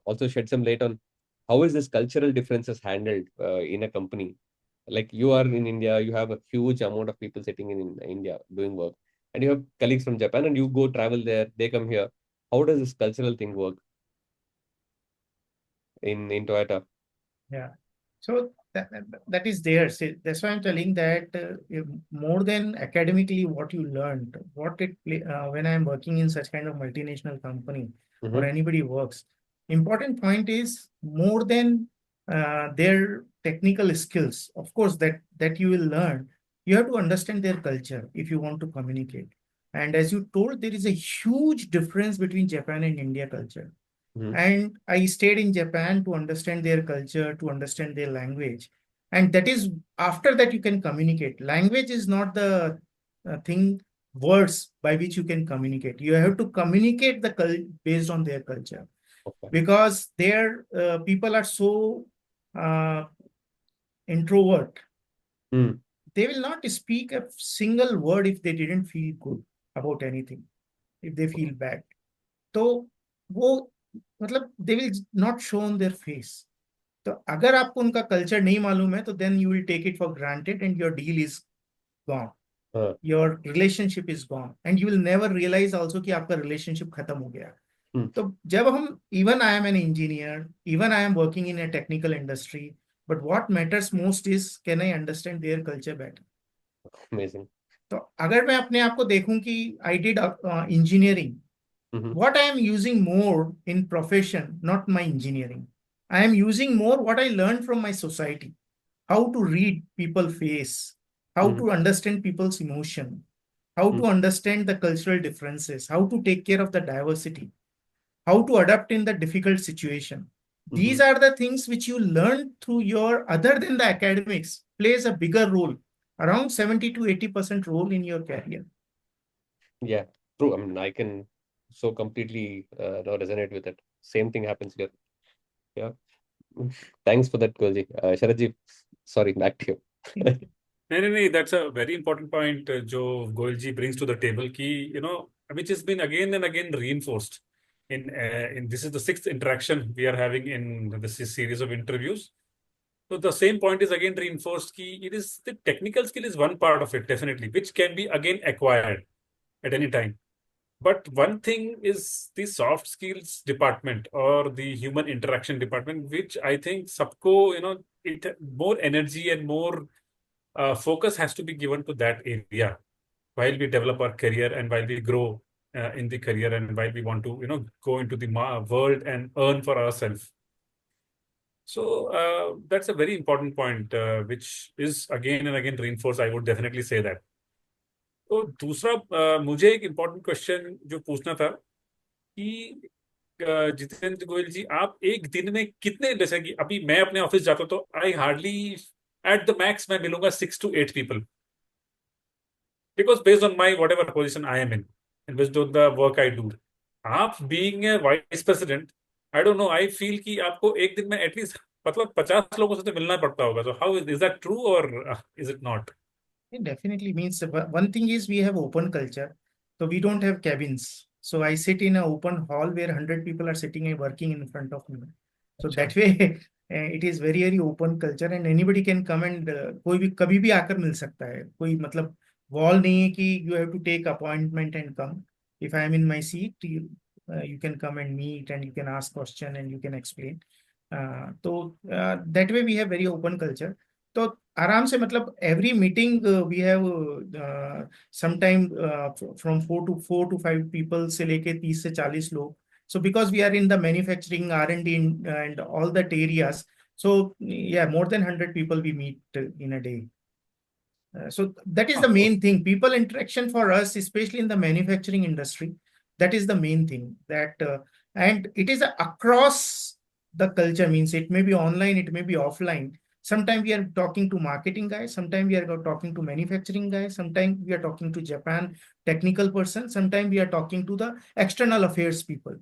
also shed some light on how is this cultural differences handled in a company. Like you are in India, you have a huge amount of people sitting in India doing work, and you have colleagues from Japan, and you go travel there, they come here. How does this cultural thing work in Toyota? Yeah. So that is there. See, that's why I'm telling that more than academically what you learned, when I'm working in such kind of multinational company or Mm-hmm. anybody works, important point is more than their technical skills. Of course, that you will learn. You have to understand their culture if you want to communicate. And as you told, there is a huge difference between Japan and India culture. Mm-hmm. And I stayed in Japan to understand their culture, to understand their language. And that is after that you can communicate. Language is not the thing, words by which you can communicate. You have to communicate based on their culture, Okay. because their people are so uh, introvert. Mm. They will not speak a single word if they didn't feel good about anything, if they feel bad. तो वो मतलब they will not show on their face. तो अगर आपको उनका culture नहीं मालूम है तो then you will take it for granted and your deal is gone, your relationship is gone, and you will never realize also कि आपका रिलेशनशिप खत्म हो गया. तो जब हम, even I am an engineer, even I am working in a technical industry, but what matters most is can I understand their culture better. Amazing. तो अगर मैं अपने आप को देखूं कि I did engineering, Mm-hmm. what I am using more in profession, not my engineering. I am using more what I learned from my society. How to read people face, how Mm-hmm. to understand people's emotion, how Mm-hmm. to understand the cultural differences, how to take care of the diversity, how to adapt in the difficult situation. Mm-hmm. These are the things which you learn through your, other than the academics, plays a bigger role, around 70 to 80% role in your career. Yeah, true. I mean, I can so completely resonate with it. Same thing happens here. Yeah. Thanks for that, Gulji. Sharadji, sorry, back to you. No, that's a very important point जो Goyal ji brings to the table कि which has been again and again reinforced in this is the sixth interaction we are having in this series of interviews. So the same point is again reinforced कि it is the technical skill is one part of it definitely, which can be again acquired at any time. But one thing is the soft skills department or the human interaction department, which I think sabko, it more energy and more focus has to be given to that area while we develop our career and while we grow in the career and while we want to, go into the world and earn for ourselves. So that's a very important point, which is again and again reinforced. I would definitely say that. तो दूसरा मुझे एक important question जो पूछना था कि जितेंद्र गोयल जी, आप एक दिन में कितने, जैसे कि अभी मैं अपने ऑफिस जाता हूँ तो I hardly at the max मैं मिलूंगा 6 to 8 people. because based on my whatever position I am in and based on the work I do, आप being a vice president, I don't know, I feel कि आपको एक दिन में at least मतलब 50 लोगों से तो मिलना पड़ता होगा. So how is that true or is it not? It definitely means one thing is we have open culture, so we don't have cabins. So I sit in an open hall where 100 people are sitting and working in front of me. So अच्छा. that way it is very very open culture and anybody can come and कोई भी कभी भी आकर मिल सकता है. कोई मतलब wall नहीं है कि you have to take appointment and come. If I am in my seat, you can come and meet and you can ask question and you can explain. So that way we have very open culture. तो आराम से मतलब every meeting we have sometime from 4 to 5 people से लेके 30 से 40 लोग. So because we are in the manufacturing R&D and all that areas, so yeah, more than 100 people we meet in a day. So that is the main thing. People interaction for us, especially in the manufacturing industry, that is the main thing. And it is across the culture. Means it may be online, it may be offline. Sometimes we are talking to marketing guys. Sometimes we are talking to manufacturing guys. Sometimes we are talking to Japan technical person. Sometimes we are talking to the external affairs people.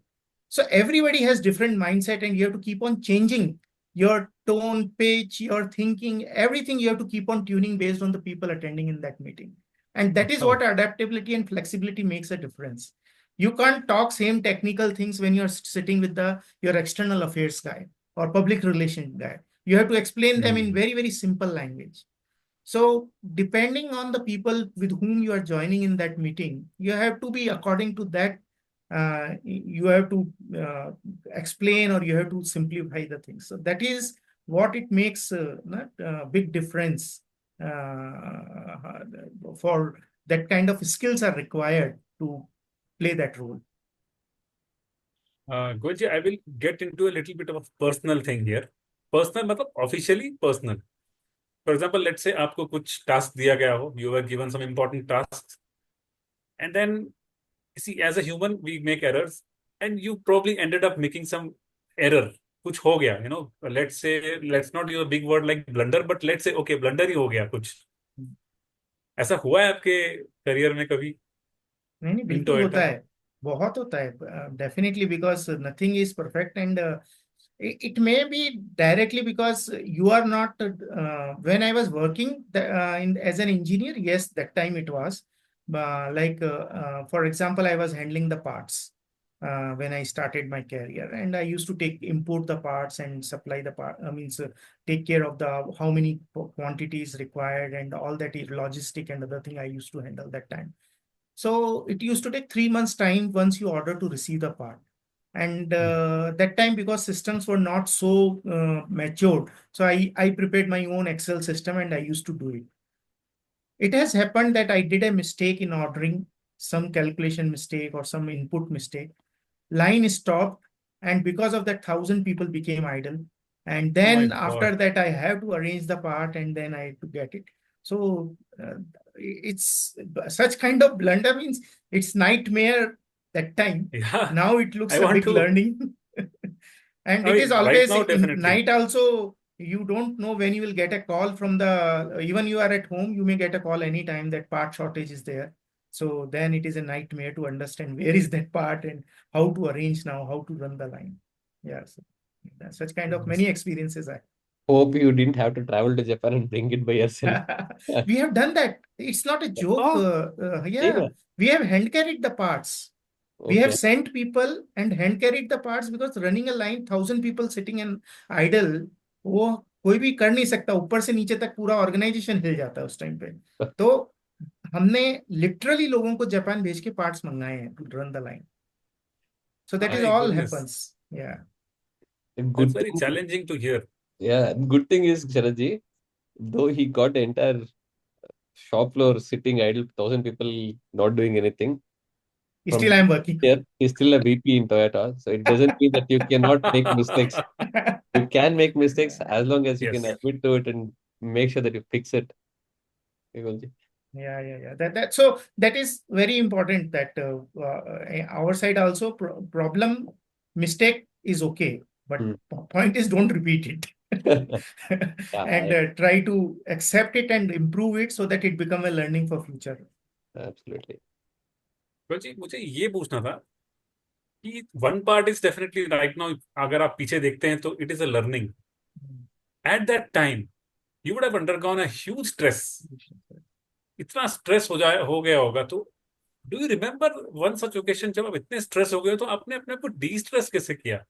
So everybody has different mindset, and you have to keep on changing your tone, pitch, your thinking, everything you have to keep on tuning based on the people attending in that meeting. And that is what adaptability and flexibility makes a difference. You can't talk same technical things when you're sitting with your external affairs guy or public relation guy. You have to explain them in very, very simple language. So depending on the people with whom you are joining in that meeting, you have to be according to that. You have to explain or you have to simplify the things. So that is what it makes not big difference for that kind of skills are required to play that role. Goji, I will get into a little bit of a personal thing here. Personal मतलब officially personal. For example, let's say आपको कुछ task दिया गया हो, you were given some important tasks, and then see, as a human, we make errors, and you probably ended up making some error. कुछ हो गया, you know. Let's say, let's not use a big word like blunder, but let's say, okay, blunder ही हो गया कुछ. ऐसा हुआ है आपके करियर में कभी? नहीं, इन बिल्कुल होता टोयोटा? है, बहुत होता है. Definitely, because nothing is perfect, and it may be directly because you are not when I was working as an engineer, yes, that time it was for example, I was handling the parts when I started my career, and I used to import the parts and supply the part. Means take care of the how many quantities required and all that is logistic and other thing I used to handle that time. So it used to take 3 months time once you order to receive the part. And that time, because systems were not so matured, so I prepared my own Excel system and I used to do it. It has happened that I did a mistake in ordering, some calculation mistake or some input mistake. Line stopped, and because of that, 1,000 people became idle. And Oh my then God. after that, I have to arrange the part and then I have to get it. So it's such kind of blunder means it's nightmare that time. Yeah, Now it looks I a want big to. learning. And I it is mean, right always now, in definitely. night also. You don't know when you will get a call from the, even you are at home, you may get a call anytime that part shortage is there. So then it is a nightmare to understand where is that part and how to arrange now, how to run the line. Yeah, so such kind of many experiences I Hope you didn't have to travel to Japan and bring it by yourself. we have done that. It's not a joke. Oh, Yeah, we have hand carried the parts. We have Okay. sent people and hand carried the parts because running a line, 1,000 people sitting in idle, वो कोई भी कर नहीं सकता. ऊपर से नीचे तक पूरा ऑर्गेनाइजेशन हिल जाता है उस टाइम पे. तो हमने लिटरली लोगों को जापान भेज के पार्ट्स मंगाए हैं to run the line. So that is my all goodness. happens. Yeah. The That's good very thing, challenging to hear. yeah, good thing is, Sharaji, though he got the entire shop floor sitting idle, 1,000 people not doing anything. Still From I'm working. here, he's still a VP in Toyota. So it doesn't mean that you cannot make mistakes. You can make mistakes as long as you can Yes. admit to it and make sure that you fix it. Vimalji. Yeah. So that is very important that our side also problem mistake is okay, but Hmm. point is don't repeat it. Yeah, And try to accept it and improve it so that it become a learning for future. Absolutely. तो जी मुझे ये पूछना था कि one part is definitely right now, अगर आप पीछे देखते हैं तो it is a learning. At that time you would have undergone a huge stress. इतना स्ट्रेस हो गया होगा. तो do you remember one such occasion जब आप इतने स्ट्रेस हो गए तो आपने अपने आप को डी स्ट्रेस कैसे किया?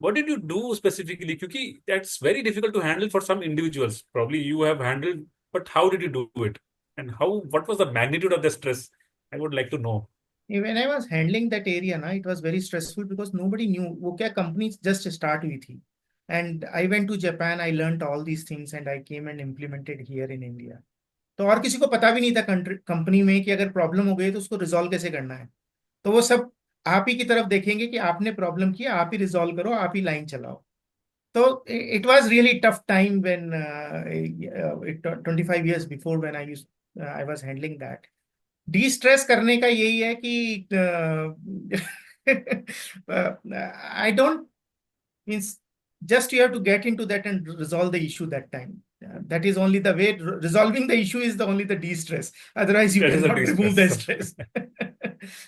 What did you do specifically? क्योंकि that's very difficult to handle for some individuals. Probably you have handled, but how did you do it? And what was the magnitude of the stress? I would like to know. When I was handling that area, na, it was very stressful because nobody knew वो क्या company just start हुई थी. And I went to Japan, I learned all these things and I came and implemented here in India. तो और किसी को पता भी नहीं था कंपनी में कि अगर प्रॉब्लम हो गई तो उसको रिजॉल्व कैसे करना है. तो वो सब आप ही की तरफ देखेंगे कि आपने प्रॉब्लम किया, आप ही रिजॉल्व करो, आप ही लाइन चलाओ. तो it was really tough time when 25 years before when I was handling that. D stress करने का यही है कि I don't means just you have to get into that and resolve the issue that time. That is only the way. Resolving the issue is the only the de-stress. Otherwise, you That is a cannot remove the de-stress. stress.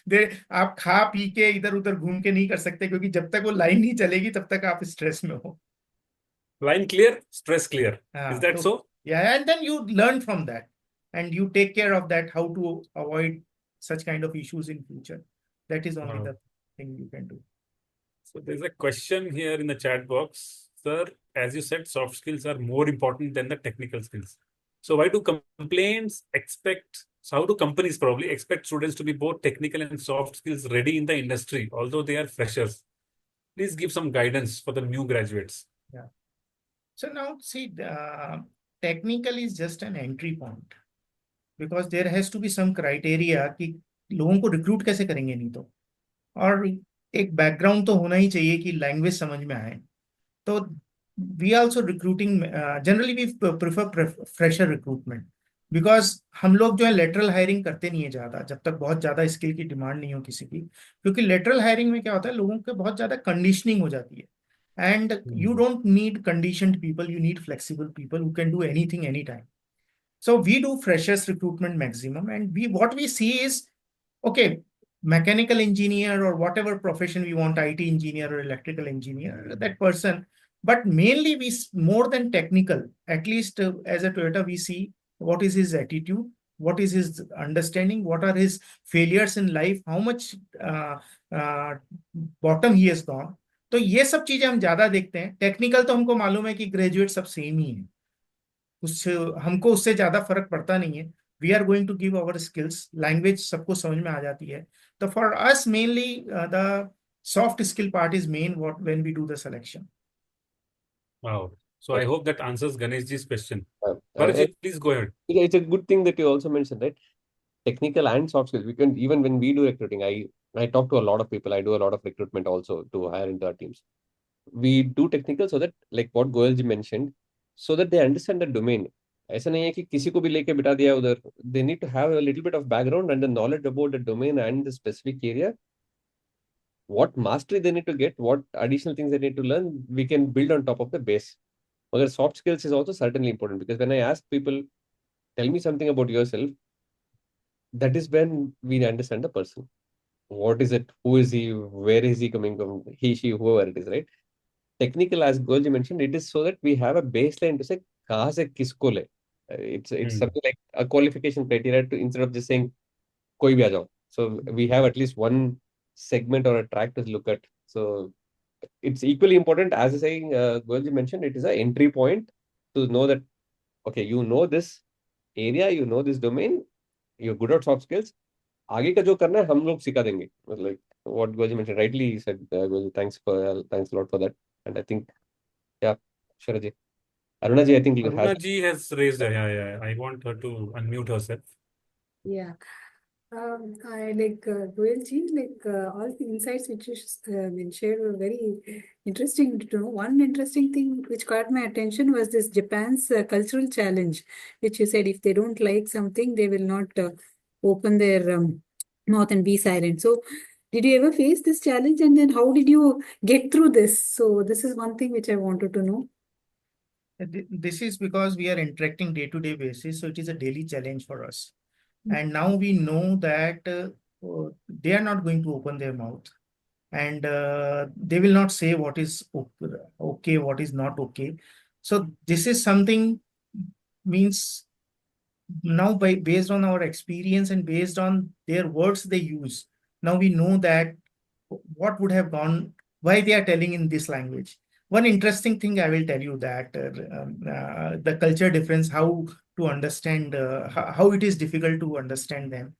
दे आप खा P के इधर उधर घूम के नहीं कर सकते क्योंकि जब तक वो लाइन नहीं चलेगी तब तक आप स्ट्रेस में हो. Line clear, stress clear. Is that तो so? yeah, and then you learn from that and you take care of that, how to avoid such kind of issues in future. That is only Wow. the thing you can do. So there's a question here in the chat box. Sir, as you said, soft skills are more important than the technical skills. So why do complaints expect, so how do companies probably expect students to be both technical and soft skills ready in the industry, although they are freshers? Please give some guidance for the new graduates. Yeah. So now see, technical is just an entry point because there has to be some criteria कि लोगों को recruit कैसे करेंगे नहीं तो. और एक background तो होना ही चाहिए कि लैंग्वेज समझ में आए. तो we also recruiting generally we prefer fresher recruitment because हम लोग जो है लेटरल हायरिंग करते नहीं है ज्यादा जब तक बहुत ज्यादा स्किल की डिमांड नहीं हो किसी की. क्योंकि लेटरल हायरिंग में क्या होता है, लोगों के बहुत ज्यादा कंडीशनिंग हो जाती है and you don't need conditioned people, you need flexible people who can do anything any time. So we do freshers recruitment maximum, and we what we see is okay, mechanical engineer or whatever profession we want, IT engineer or electrical engineer, that person. But mainly more than technical, at least as a Toyota we see what is his attitude, what is his understanding, what are his failures in life, how much uh, bottom he has gone. तो ये सब चीजें हम ज्यादा देखते हैं. Technical तो हमको मालूम है कि ग्रेजुएट सब सेम ही है, उससे हमको उससे ज्यादा फर्क पड़ता नहीं है. We are going to give our skills, language सबको समझ में आ जाती है. तो for us mainly the soft skill part is main what when we do the selection. Wow. So I hope that answers Ganeshji's question. Uh, Bharatji, please go ahead. it's a good thing that you also mentioned, right? Technical and soft skills. We can, even when we do recruiting, I talk to a lot of people. I do a lot of recruitment also to hire into our teams. We do technical so that, like what Goyal ji mentioned, so that they understand the domain. ऐसा नहीं है कि किसी को भी लेके बिठा दिया उधर. They need to have a little bit of background and the knowledge about the domain and the specific area. What mastery they need to get, what additional things they need to learn, we can build on top of the base. But soft skills is also certainly important, because when I ask people, tell me something about yourself, that is when we understand the person. What is it? Who is he? Where is he coming from? He, she, whoever it is, right? Technical, as Golji mentioned, it is so that we have a baseline to say, kahan se kisko le. It's something like a qualification criteria to, instead of just saying, koi bhi aa jao. So we have at least one segment or a track to look at. So it's equally important, as I saying, Golji mentioned, it is an entry point to know that, okay, you know this area, you know this domain, you're good at soft skills. आगे का जो करना है हम लोग सिखा देंगे. Like what Goji mentioned, rightly he said, Goji, thanks a lot for that. And I think, yeah, sure ji. Aruna ji, I think you have. Aruna ji has raised, yeah. I want her to unmute herself. Yeah. I like Goyal ji, like all the insights which you shared were very interesting to know. One interesting thing which caught my attention was this Japan's cultural challenge, which you said if they don't like something, they will not open their mouth and be silent. So, did you ever face this challenge, and then how did you get through this? So, this is one thing which I wanted to know. This is because we are interacting day to day basis, so it is a daily challenge for us. and now we know that they are not going to open their mouth, and they will not say what is okay, what is not okay. So this is something, means, now based on our experience and based on their words they use, now we know that what would have gone, why they are telling in this language. One interesting thing I will tell you, that the culture difference, how to understand, how it is difficult to understand them.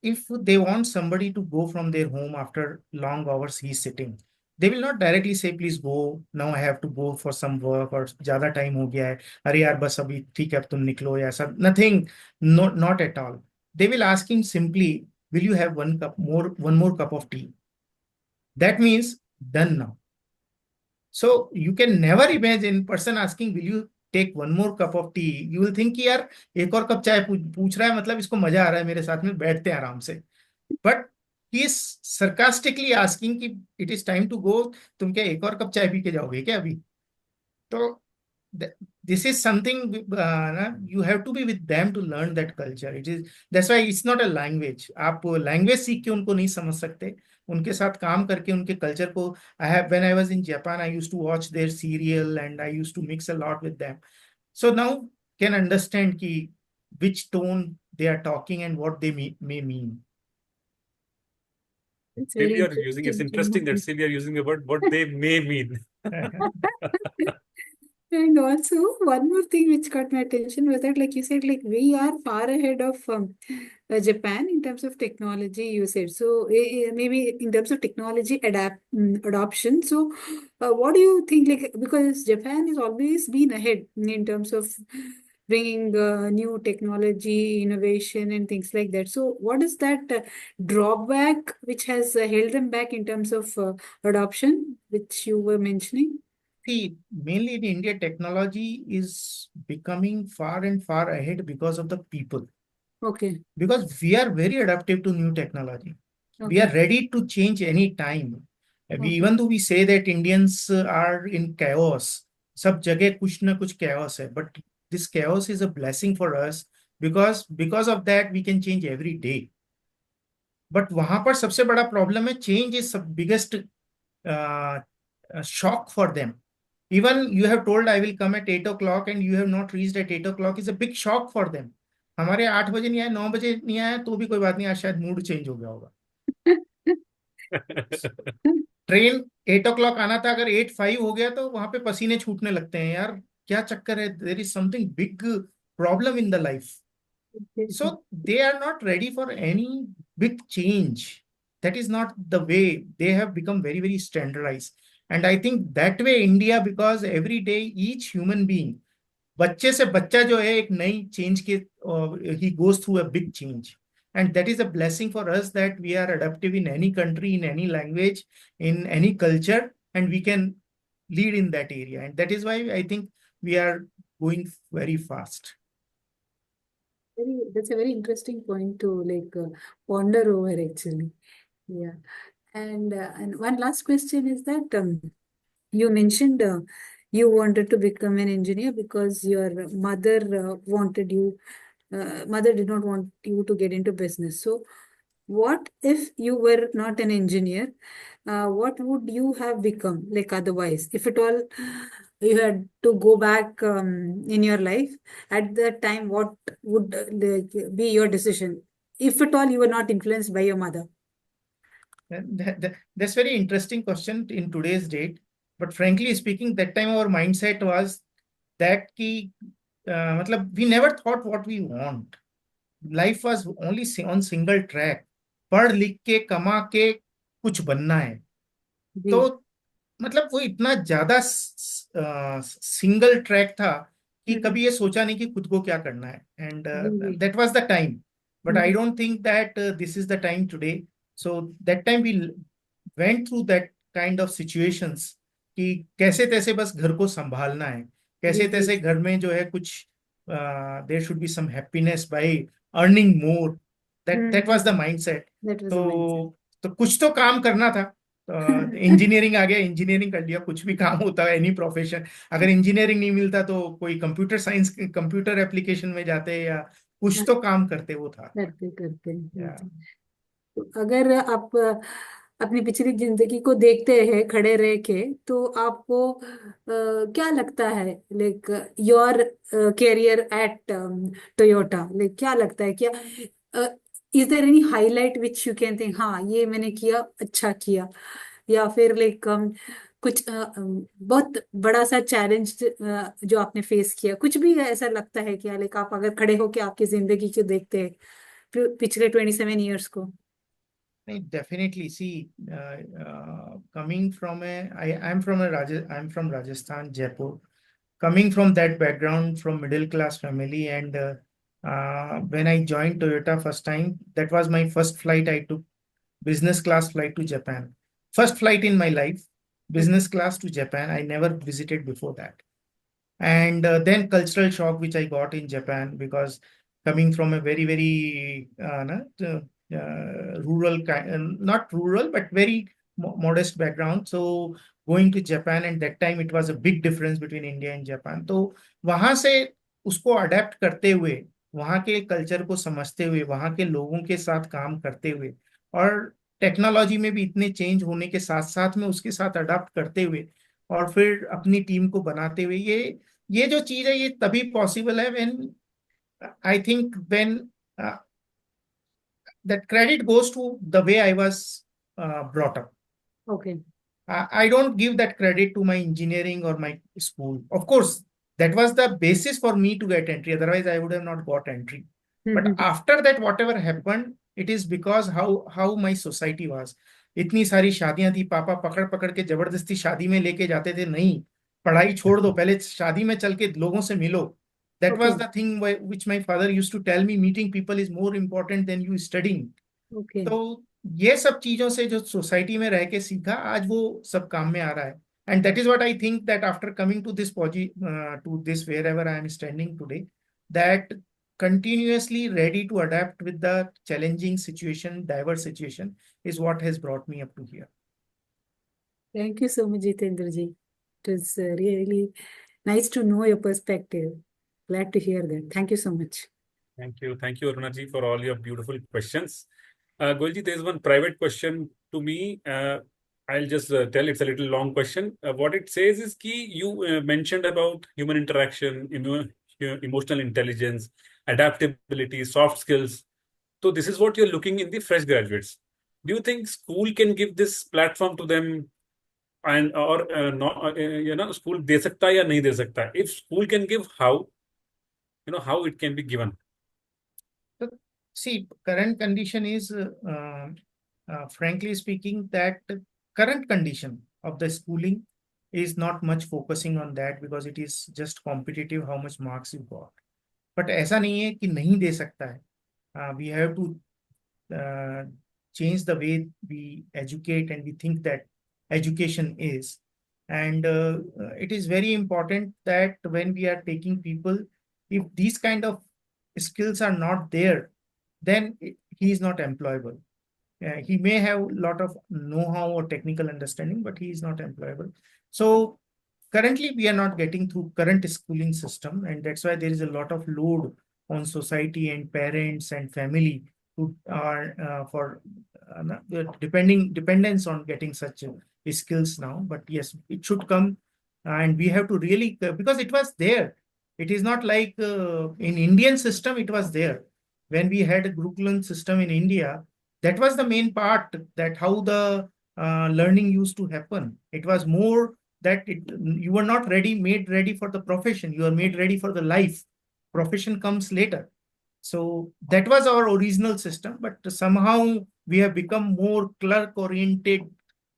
If they want somebody to go from their home after long hours he's sitting, they will not directly say, please go, now I have to go for some work, or ज्यादा time हो गया है, अरे यार बस अभी ठीक है अब तुम निकलो, या सब, nothing, not at all. They will ask him simply, will you have one more cup of tea? That means done now. So you can never imagine person asking, will you take one more cup of tea? You will think कि यार एक और cup चाय पूछ रहा है, मतलब इसको मजा आ रहा है मेरे साथ में, बैठते हैं आराम से. But he is sarcastically asking कि it is time to go, तुम क्या एक और कप चाय पी के जाओगे क्या अभी? तो this is something you have to be with them to learn that culture. It is, that's why it's not a language. आप language सीख के उनको नहीं समझ सकते, उनके साथ काम करके उनके culture को. When I was in Japan, I used to watch their serial and I used to mix a lot with them. So now can understand कि which tone they are talking and what they may mean. It's Still very you are using, it's interesting that still you are using the word what they may mean. And also, one more thing which caught my attention was that, like you said, like we are far ahead of Japan in terms of technology usage. So maybe in terms of technology adoption. So, what do you think? Like, because Japan has always been ahead in terms of bringing new technology, innovation, and things like that. So, what is that drawback which has held them back in terms of adoption, which you were mentioning? See, mainly in India, technology is becoming far and far ahead because of the people. Okay. Because we are very adaptive to new technology. We Okay. are ready to change any time. Okay. Even though we say that Indians are in chaos, सब जगह कुछ ना कुछ chaos है, but this chaos is a blessing for us because of that we can change every day. But वहां पर सबसे बड़ा problem है, change is the biggest shock for them. Even you have told I will come at 8 o'clock and you have not reached at 8 o'clock is a big shock for them. हमारे 8 बजे नहीं आए, 9 बजे नहीं आया तो भी कोई बात नहीं, आज शायद मूड चेंज हो गया होगा. ट्रेन 8 o'clock आना था, अगर 8:05 हो गया तो वहां पे पसीने छूटने लगते हैं, यार क्या चक्कर है, there is something big problem in the life. So they are not ready for any big change. That is not the way. They have become very, very standardized. And I think that way India, because every day each human being, बच्चे से बच्चा जो है एक नई change के, he goes through a big change. And that is a blessing for us that we are adaptive in any country, in any language, in any culture, and we can lead in that area. And that is why I think we are going very fast. That's a very interesting point to like ponder over actually. Yeah. And one last question is that you mentioned you wanted to become an engineer because your mother wanted you, mother did not want you to get into business. So, what if you were not an engineer? What would you have become like otherwise? If at all you had to go back in your life at that time, what would be your decision? If at all you were not influenced by your mother. That's very interesting question in today's date. But frankly speaking, that time our mindset was that ki, matlab, we never thought what we want. Life was only on single track. पढ़ लिख के कमा के कुछ बनना है. जी. तो मतलब वो इतना ज्यादा सिंगल ट्रैक था कि कभी ये सोचा नहीं कि खुद को क्या करना है. And that was the time. But I don't think that this is the time today. So that time we went through that kind of situations कि कैसे तैसे बस घर को संभालना है, कैसे तैसे घर में जो है कुछ there should be some happiness by earning more. That was the mindset. तो कुछ तो काम करना था. इंजीनियरिंग आ गया, इंजीनियरिंग कर लिया. कुछ भी काम होता है, एनी प्रोफेशन, अगर इंजीनियरिंग नहीं मिलता तो कोई कंप्यूटर साइंस, कंप्यूटर एप्लीकेशन में जाते, या कुछ तो काम करते वो था। करते करते Yeah. तो अगर आप अपनी पिछली जिंदगी को देखते हैं खड़े रह के, तो आपको क्या लगता है, like your career at Toyota, like क्या लगता है, क्या is there any highlight which you can think, हाँ ये मैंने किया, अच्छा किया, या फिर लाइक कुछ बहुत बड़ा सा चैलेंज जो आपने फेस किया, कुछ भी ऐसा लगता है क्या, लाइक आप अगर खड़े होके आपकी जिंदगी को देखते हैं पिछले 27 years को? Definitely. See, coming from I'm from Rajasthan, Jaipur. Coming from that background, from middle class family, and when I joined Toyota first time, that was my first flight. I took business class flight to Japan. First flight in my life, business class to Japan. I never visited before that. And then cultural shock which I got in Japan, because coming from a very very rural kind, not rural but very modest background, so going to Japan, and that time it was a big difference between India and Japan. तो वहां से उसको adapt करते हुए, वहां के culture को समझते हुए, वहां के लोगों के साथ काम करते हुए, और टेक्नोलॉजी में भी इतने चेंज होने के साथ साथ में उसके साथ अडाप्ट करते हुए, और फिर अपनी टीम को बनाते हुए, ये जो चीज है ये तभी पॉसिबल है when I think when that credit goes to the way I was brought up. Okay. I don't give that credit to my engineering or my school. Of course, that was the basis for me to get entry. Otherwise, I would have not got entry. But after that, whatever happened, it is because how my society was. इतनी सारी शादियां थी, पापा पकड़ पकड़ के जबरदस्ती शादी में लेके जाते थे, नहीं पढ़ाई छोड़ दो, पहले शादी में चल के लोगों से मिलो. That was the thing which my father used to tell me, meeting people is more important than you studying. Okay. तो ये सब चीजों से जो सोसाइटी में रह के सीखा, आज वो सब काम में आ रहा है. And that is what I think, that after coming to this wherever I am standing today, that continuously ready to adapt with the challenging situation, diverse situation, is what has brought me up to here. Thank you so much, Jitendra ji. It was really nice to know your perspective. Glad to hear that. Thank you so much. Thank you, Aruna ji, for all your beautiful questions. Goyal ji, there is one private question to me. I'll just tell, it's a little long question. What it says is ki you mentioned about human interaction, emotional intelligence, adaptability, soft skills. So this is what you're looking in the fresh graduates. Do you think school can give this platform to them, and or not, school दे सकता है या नहीं दे सकता है? If school can give, how it can be given? See, current condition is, frankly speaking, that current condition of the schooling is not much focusing on that, because it is just competitive how much marks you got. But ऐसा नहीं है कि नहीं दे सकता है. We have to change the way we educate and we think that education is. And it is very important that when we are taking people, if these kind of skills are not there, then he is not employable. He may have a lot of know-how or technical understanding, but he is not employable. So currently we are not getting through current schooling system, and that's why there is a lot of load on society and parents and family who are for dependence on getting such skills now. But yes, it should come, and we have to really, because it was there. It is not like in Indian system it was there. When we had a Gurukulam system in India, that was the main part, that how the learning used to happen. It was more that you were not made ready for the profession. You are made ready for the life. Profession comes later. So that was our original system, but somehow we have become more clerk oriented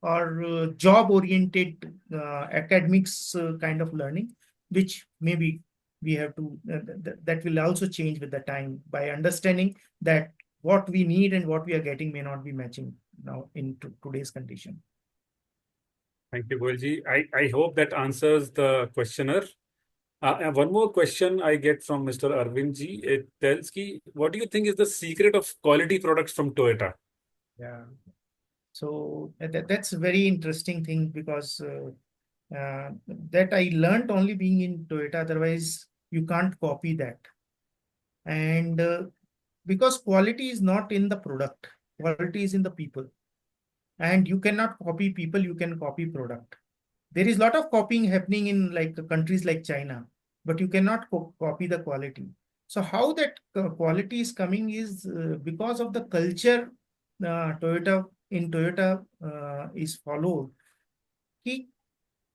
or job oriented academics kind of learning, which maybe we have to, that will also change with the time, by understanding that what we need and what we are getting may not be matching now in today's condition. Thank you, Goyal ji. I hope that answers the questioner. One more question I get from Mr. Arvind ji. It tells ki, what do you think is the secret of quality products from Toyota? Yeah. So that's a very interesting thing, because that I learned only being in Toyota. Otherwise, you can't copy that. And because quality is not in the product, quality is in the people. And you cannot copy people, you can copy product. There is a lot of copying happening in like countries like China, but you cannot copy the quality. So how that quality is coming is because of the culture Toyota is followed कि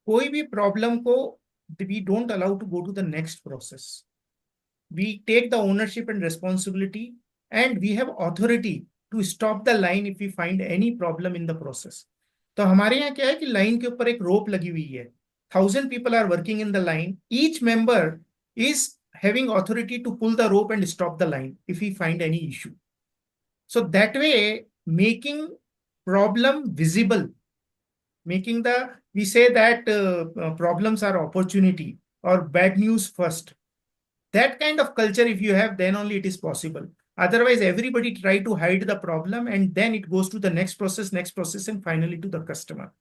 कोई भी problem को we don't allow to go to the next process. We take the ownership and responsibility, and we have authority to stop the line if we find any problem in the process. तो हमारे यहाँ क्या है कि line के ऊपर एक रोप लगी हुई है. 1,000 people are working in the line. Each member is having authority to pull the rope and stop the line if we find any issue. So that way, making problem visible, making we say that problems are opportunity or bad news first. That kind of culture, if you have, then only it is possible. Otherwise, everybody try to hide the problem, and then it goes to the next process, and finally to the customer.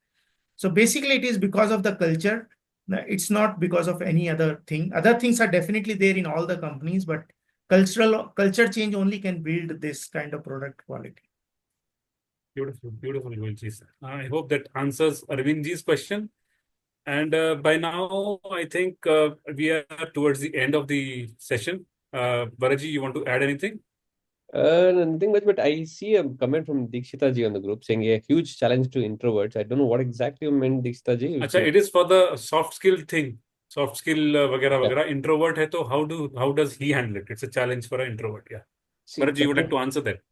So basically, it is because of the culture. It's not because of any other thing. Other things are definitely there in all the companies, but culture change only can build this kind of product quality. Beautiful, beautiful, Goyalji, sir. I hope that answers Arvindji's question. And by now, I think we are towards the end of the session. Balaji, you want to add anything? Nothing much, but I see a comment from Dikshita ji on the group saying a huge challenge to introverts. I don't know what exactly you meant, Dikshita ji. Acha, it is for the soft skill thing. Soft skill वगैरह Yeah. वगैरह. Introvert है तो how does he handle it? It's a challenge for an introvert. Yeah. See, Balaji, you would like to answer that?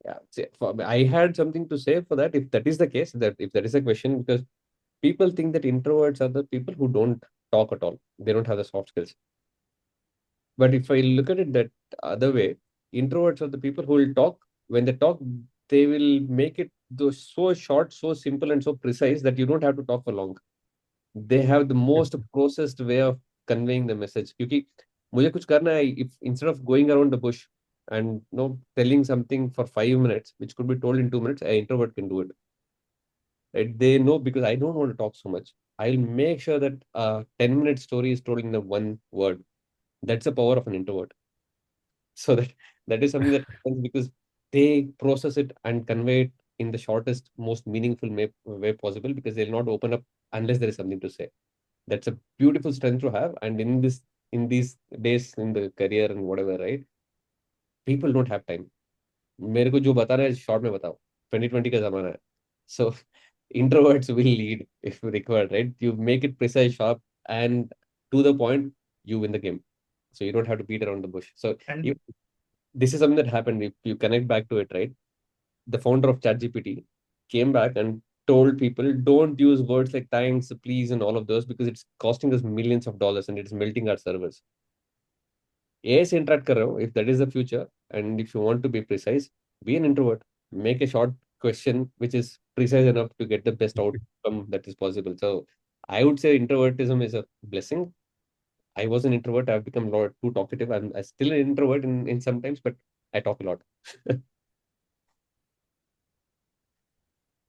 Yeah, I had something to say for that. If that is the case, that if that is a question, because people think that introverts are the people who don't talk at all. They don't have the soft skills. But if I look at it that other way, introverts are the people who will talk. When they talk, they will make it so short, so simple, and so precise that you don't have to talk for long. They have the most processed way of conveying the message. क्योंकि मुझे कुछ करना है, if instead of going around the bush and telling something for 5 minutes, which could be told in 2 minutes, an introvert can do it. Right? They know because I don't want to talk so much. I'll make sure that a 10-minute story is told in the one word. That's the power of an introvert. So that is something that happens because they process it and convey it in the shortest, most meaningful way possible, because they'll not open up unless there is something to say. That's a beautiful strength to have. And in these days in the career and whatever, right? People don't have time. मेरे को जो बताना है short में बताओ. 2020 का जमाना है. So introverts will lead if required, right? You make it precise, sharp, and to the point, you win the game. So you don't have to beat around the bush. So And this is something that happened. If you connect back to it, right? The founder of ChatGPT came back and told people, don't use words like thanks, please, and all of those, because it's costing us millions of dollars and it's melting our servers. AI से interact कर रहे हो, if that is the future, and if you want to be precise, be an introvert. Make a short question which is precise enough to get the best outcome that is possible. So I would say introvertism is a blessing. I was an introvert. I've become a lot too talkative. I'm still an introvert in sometimes, but I talk a lot.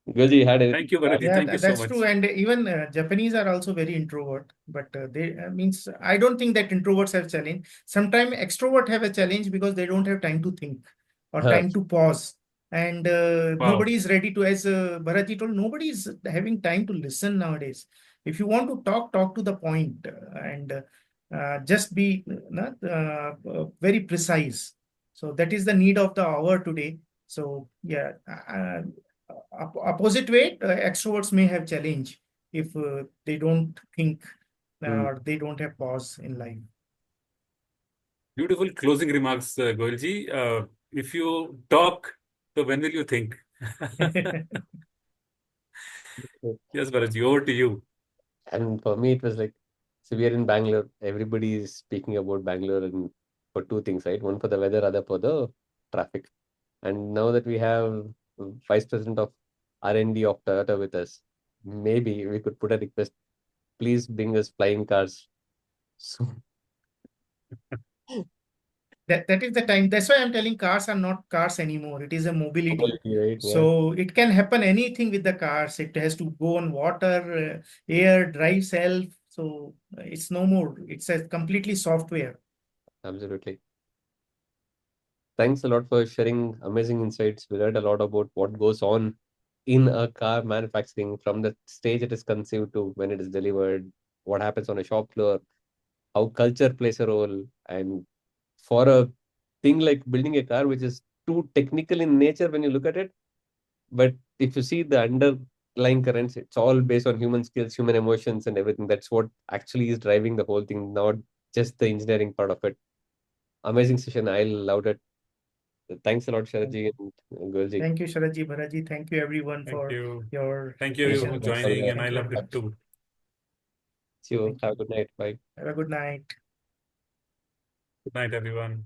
Goji, you had anything Thank you, to add? Balaji. yeah, Thank you so that's much. true. And even Japanese are also very introvert, but they means I don't think that introverts have challenge. Sometimes extrovert have a challenge because they don't have time to think or Huh. time to pause. And Wow. nobody is ready to, as Bharati told, nobody is having time to listen nowadays. If you want to talk to the point and just be very precise. So that is the need of the hour today. So yeah, opposite way, extroverts may have challenge if they don't think or they don't have pause in life. Beautiful closing remarks, Goyalji. If you talk, so when will you think? Yes, Balaji, over to you. And for me, it was like, so we are in Bangalore. Everybody is speaking about Bangalore and for two things, right? One for the weather, other for the traffic. And now that we have Vice President of R&D of Toyota with us, maybe we could put a request. Please bring us flying cars. So That is the time. That's why I'm telling cars are not cars anymore. It is a mobility. right? Yeah. So it can happen anything with the cars. It has to go on water, air, drive self. So it's no more. It's a completely software. Absolutely. Thanks a lot for sharing amazing insights. We learned a lot about what goes on in a car manufacturing from the stage it is conceived to when it is delivered, what happens on a shop floor, how culture plays a role, and for a thing like building a car, which is too technical in nature when you look at it. But if you see the underlying currents, it's all based on human skills, human emotions, and everything. That's what actually is driving the whole thing, not just the engineering part of it. Amazing session. I loved it. Thanks a lot, Sharaji and Gulji. Thank you, Sharaji, Bharaji. Thank you, everyone, Thank for you. your Thank Thank you you for so patience. much for joining, and the I Thank you loved very it much. too. See you. Thank you. Have a good night. Bye. Have a good night. Good night, everyone.